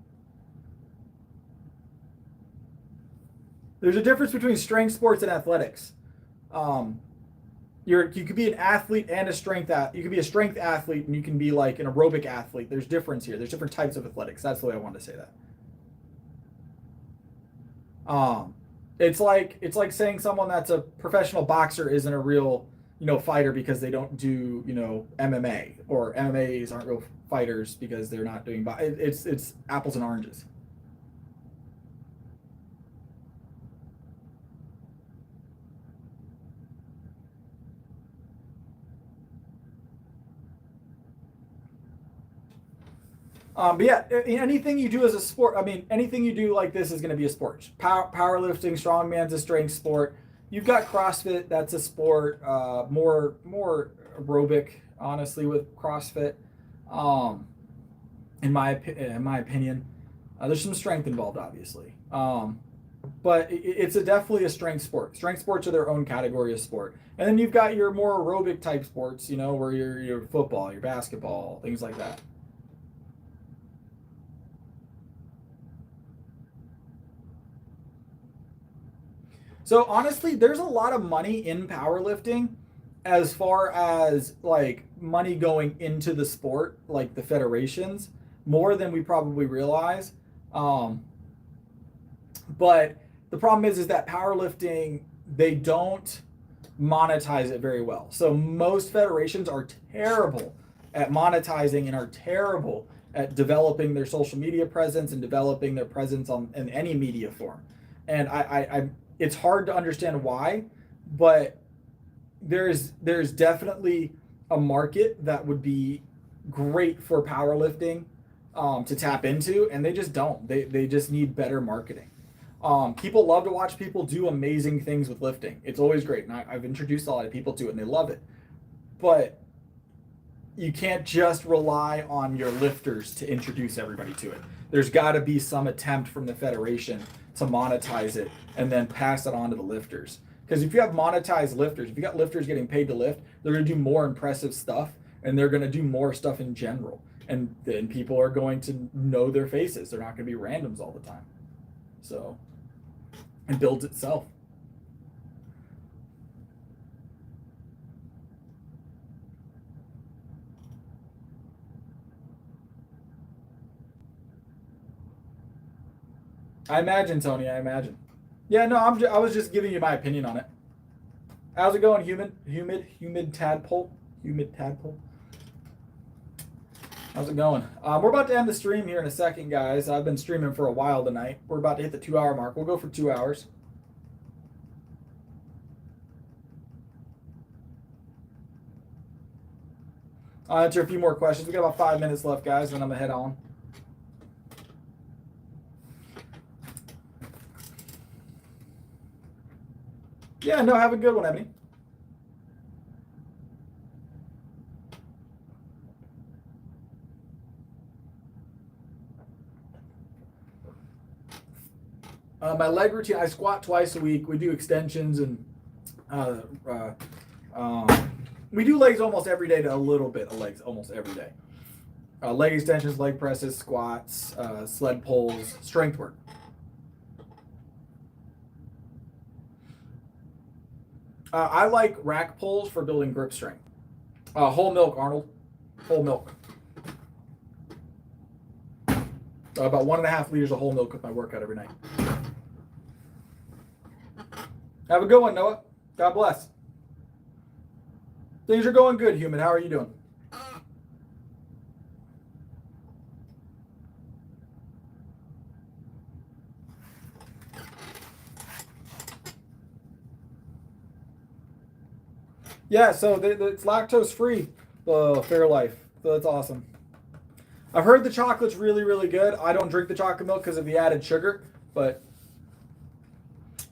There's a difference between strength sports and athletics. Um, you could be an athlete and a strength you could be a strength athlete and you can be like an aerobic athlete. There's difference here. There's different types of athletics. That's the way I wanted to say that. It's like saying someone that's a professional boxer isn't a real fighter because they don't do MMA, or MMAs aren't real fighters because they're not doing it's apples and oranges. But yeah, anything you do as a sport, I mean, anything you do like this is going to be a sport. Powerlifting, strongman's a strength sport. You've got CrossFit, that's a sport. More aerobic, honestly, with CrossFit. In my opinion, there's some strength involved, obviously. But it's definitely a strength sport. Strength sports are their own category of sport. And then you've got your more aerobic type sports, where your football, your basketball, things like that. So honestly, there's a lot of money in powerlifting as far as like money going into the sport, like the federations, more than we probably realize. Um, but the problem is that powerlifting, they don't monetize it very well. So most federations are terrible at monetizing and are terrible at developing their social media presence and developing their presence in any media form. And I it's hard to understand why, but there's definitely a market that would be great for powerlifting to tap into, and they just don't. They just need better marketing. People love to watch people do amazing things with lifting. It's always great, and I've introduced a lot of people to it, and they love it. But you can't just rely on your lifters to introduce everybody to it. There's got to be some attempt from the federation to monetize it and then pass it on to the lifters. Because if you have monetized lifters, if you got lifters getting paid to lift, they're going to do more impressive stuff, and they're going to do more stuff in general. And then people are going to know their faces. They're not going to be randoms all the time. So it builds itself. I imagine, Tony. I imagine. Yeah, no, I was just giving you my opinion on it. How's it going, humid tadpole? Humid tadpole? How's it going? We're about to end the stream here in a second, guys. I've been streaming for a while tonight. We're about to hit the 2-hour mark. We'll go for 2 hours. I'll answer a few more questions. We got about 5 minutes left, guys, and I'm going to head on. Yeah, no, have a good one, Ebony. My leg routine, I squat twice a week. We do extensions and we do legs almost every day to a little bit of legs almost every day. Leg extensions, leg presses, squats, sled pulls, strength work. I like rack pulls for building grip strength. Whole milk, Arnold. Whole milk. About 1.5 liters of whole milk with my workout every night. Have a good one, Noah. God bless. Things are going good, human. How are you doing? Yeah, so it's lactose free, Fairlife. So that's awesome. I've heard the chocolate's really, really good. I don't drink the chocolate milk because of the added sugar, but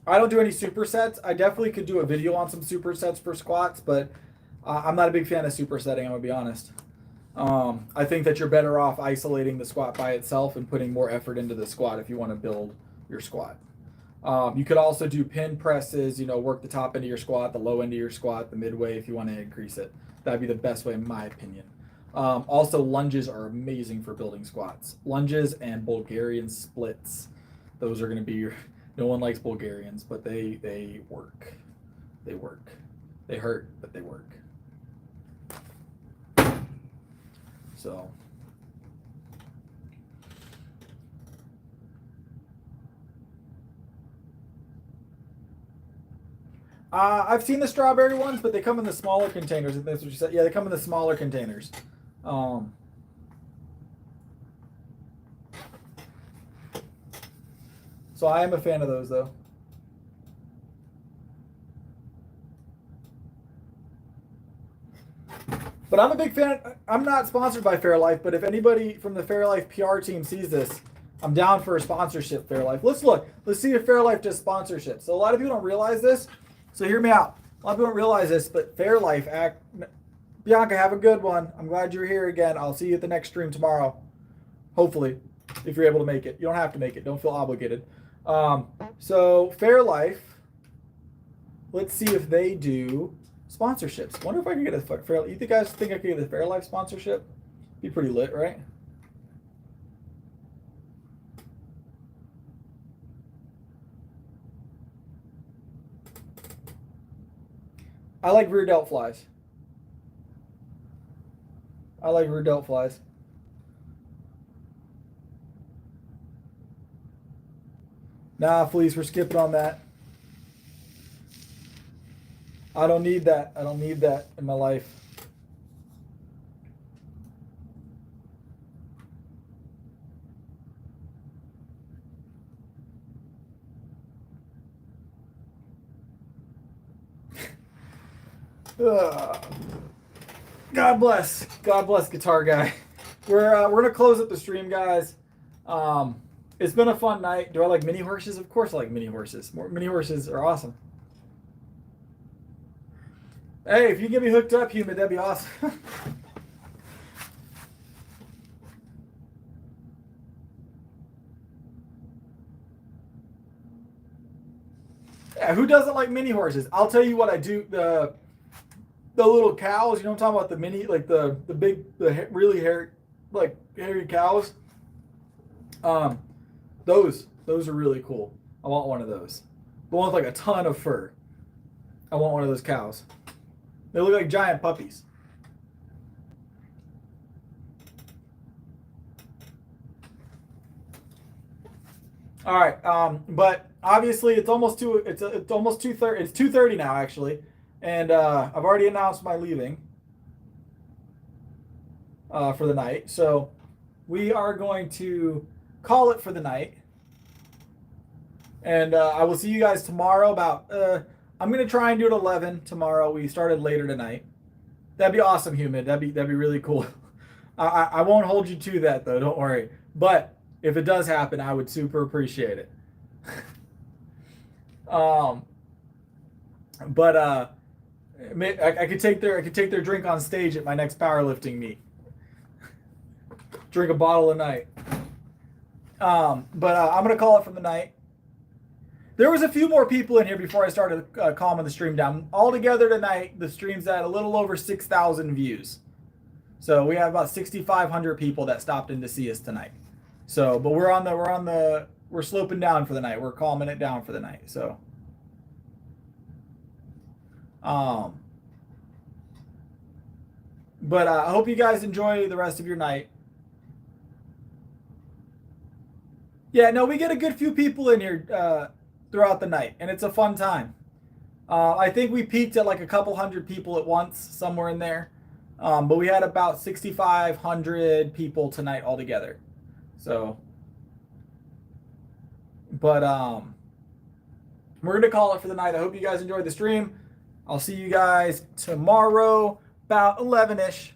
I don't do any supersets. I definitely could do a video on some supersets for squats, but I'm not a big fan of supersetting, I'm going to be honest. I think that you're better off isolating the squat by itself and putting more effort into the squat if you want to build your squat. You could also do pin presses, work the top end of your squat, the low end of your squat, the midway if you want to increase it. That'd be the best way in my opinion. Also, lunges are amazing for building squats. Lunges and Bulgarian splits. Those are going to be your... No one likes Bulgarians, but they work. They work. They hurt, but they work. So... I've seen the strawberry ones, but they come in the smaller containers. That's what you said. Yeah, they come in the smaller containers. So I am a fan of those, though. But I'm a big fan. I'm not sponsored by Fairlife, but if anybody from the Fairlife PR team sees this, I'm down for a sponsorship, Fairlife. Let's look. Let's see if Fairlife does sponsorship. So a lot of people don't realize this. So hear me out. A lot of people don't realize this, but Fairlife, Bianca, have a good one. I'm glad you're here again. I'll see you at the next stream tomorrow. Hopefully, if you're able to make it. You don't have to make it. Don't feel obligated. So Fairlife, let's see if they do sponsorships. Wonder if I can get a Fairlife. You guys think I could get a Fairlife sponsorship? Be pretty lit, right? I like rear delt flies. I like rear delt flies. Nah, please, we're skipping on that. I don't need that. I don't need that in my life. God bless. God bless, guitar guy. We're gonna close up the stream, guys. It's been a fun night. Do I like mini horses? Of course I like mini horses. Mini horses are awesome. Hey, if you get me hooked up, Human, that'd be awesome. Yeah, who doesn't like mini horses? I'll tell you what I do. The little cows, I'm talking about the mini, like the big, really hairy, like hairy cows. Those are really cool. I want one of those. The one with like a ton of fur. I want one of those cows. They look like giant puppies. All right, but obviously it's almost 2:30. It's 2:30 now actually, and I've already announced my leaving for the night. So we are going to call it for the night, and I will see you guys tomorrow. I'm gonna try and do it 11 tomorrow. We started later tonight. That'd be awesome, Human. That'd be really cool. I won't hold you to that though. Don't worry. But if it does happen, I would super appreciate it. I could take their drink on stage at my next powerlifting meet. Drink a bottle a night. I'm gonna call it for the night. There was a few more people in here before I started calming the stream down. Altogether tonight, the stream's at a little over 6,000 views. So we have about 6,500 people that stopped in to see us tonight. So, but we're sloping down for the night. We're calming it down for the night. So, but I hope you guys enjoy the rest of your night. Yeah, no, we get a good few people in here throughout the night, and it's a fun time. I think we peaked at like a couple hundred people at once, somewhere in there. But we had about 6,500 people tonight altogether. So, but we're going to call it for the night. I hope you guys enjoyed the stream. I'll see you guys tomorrow about 11-ish.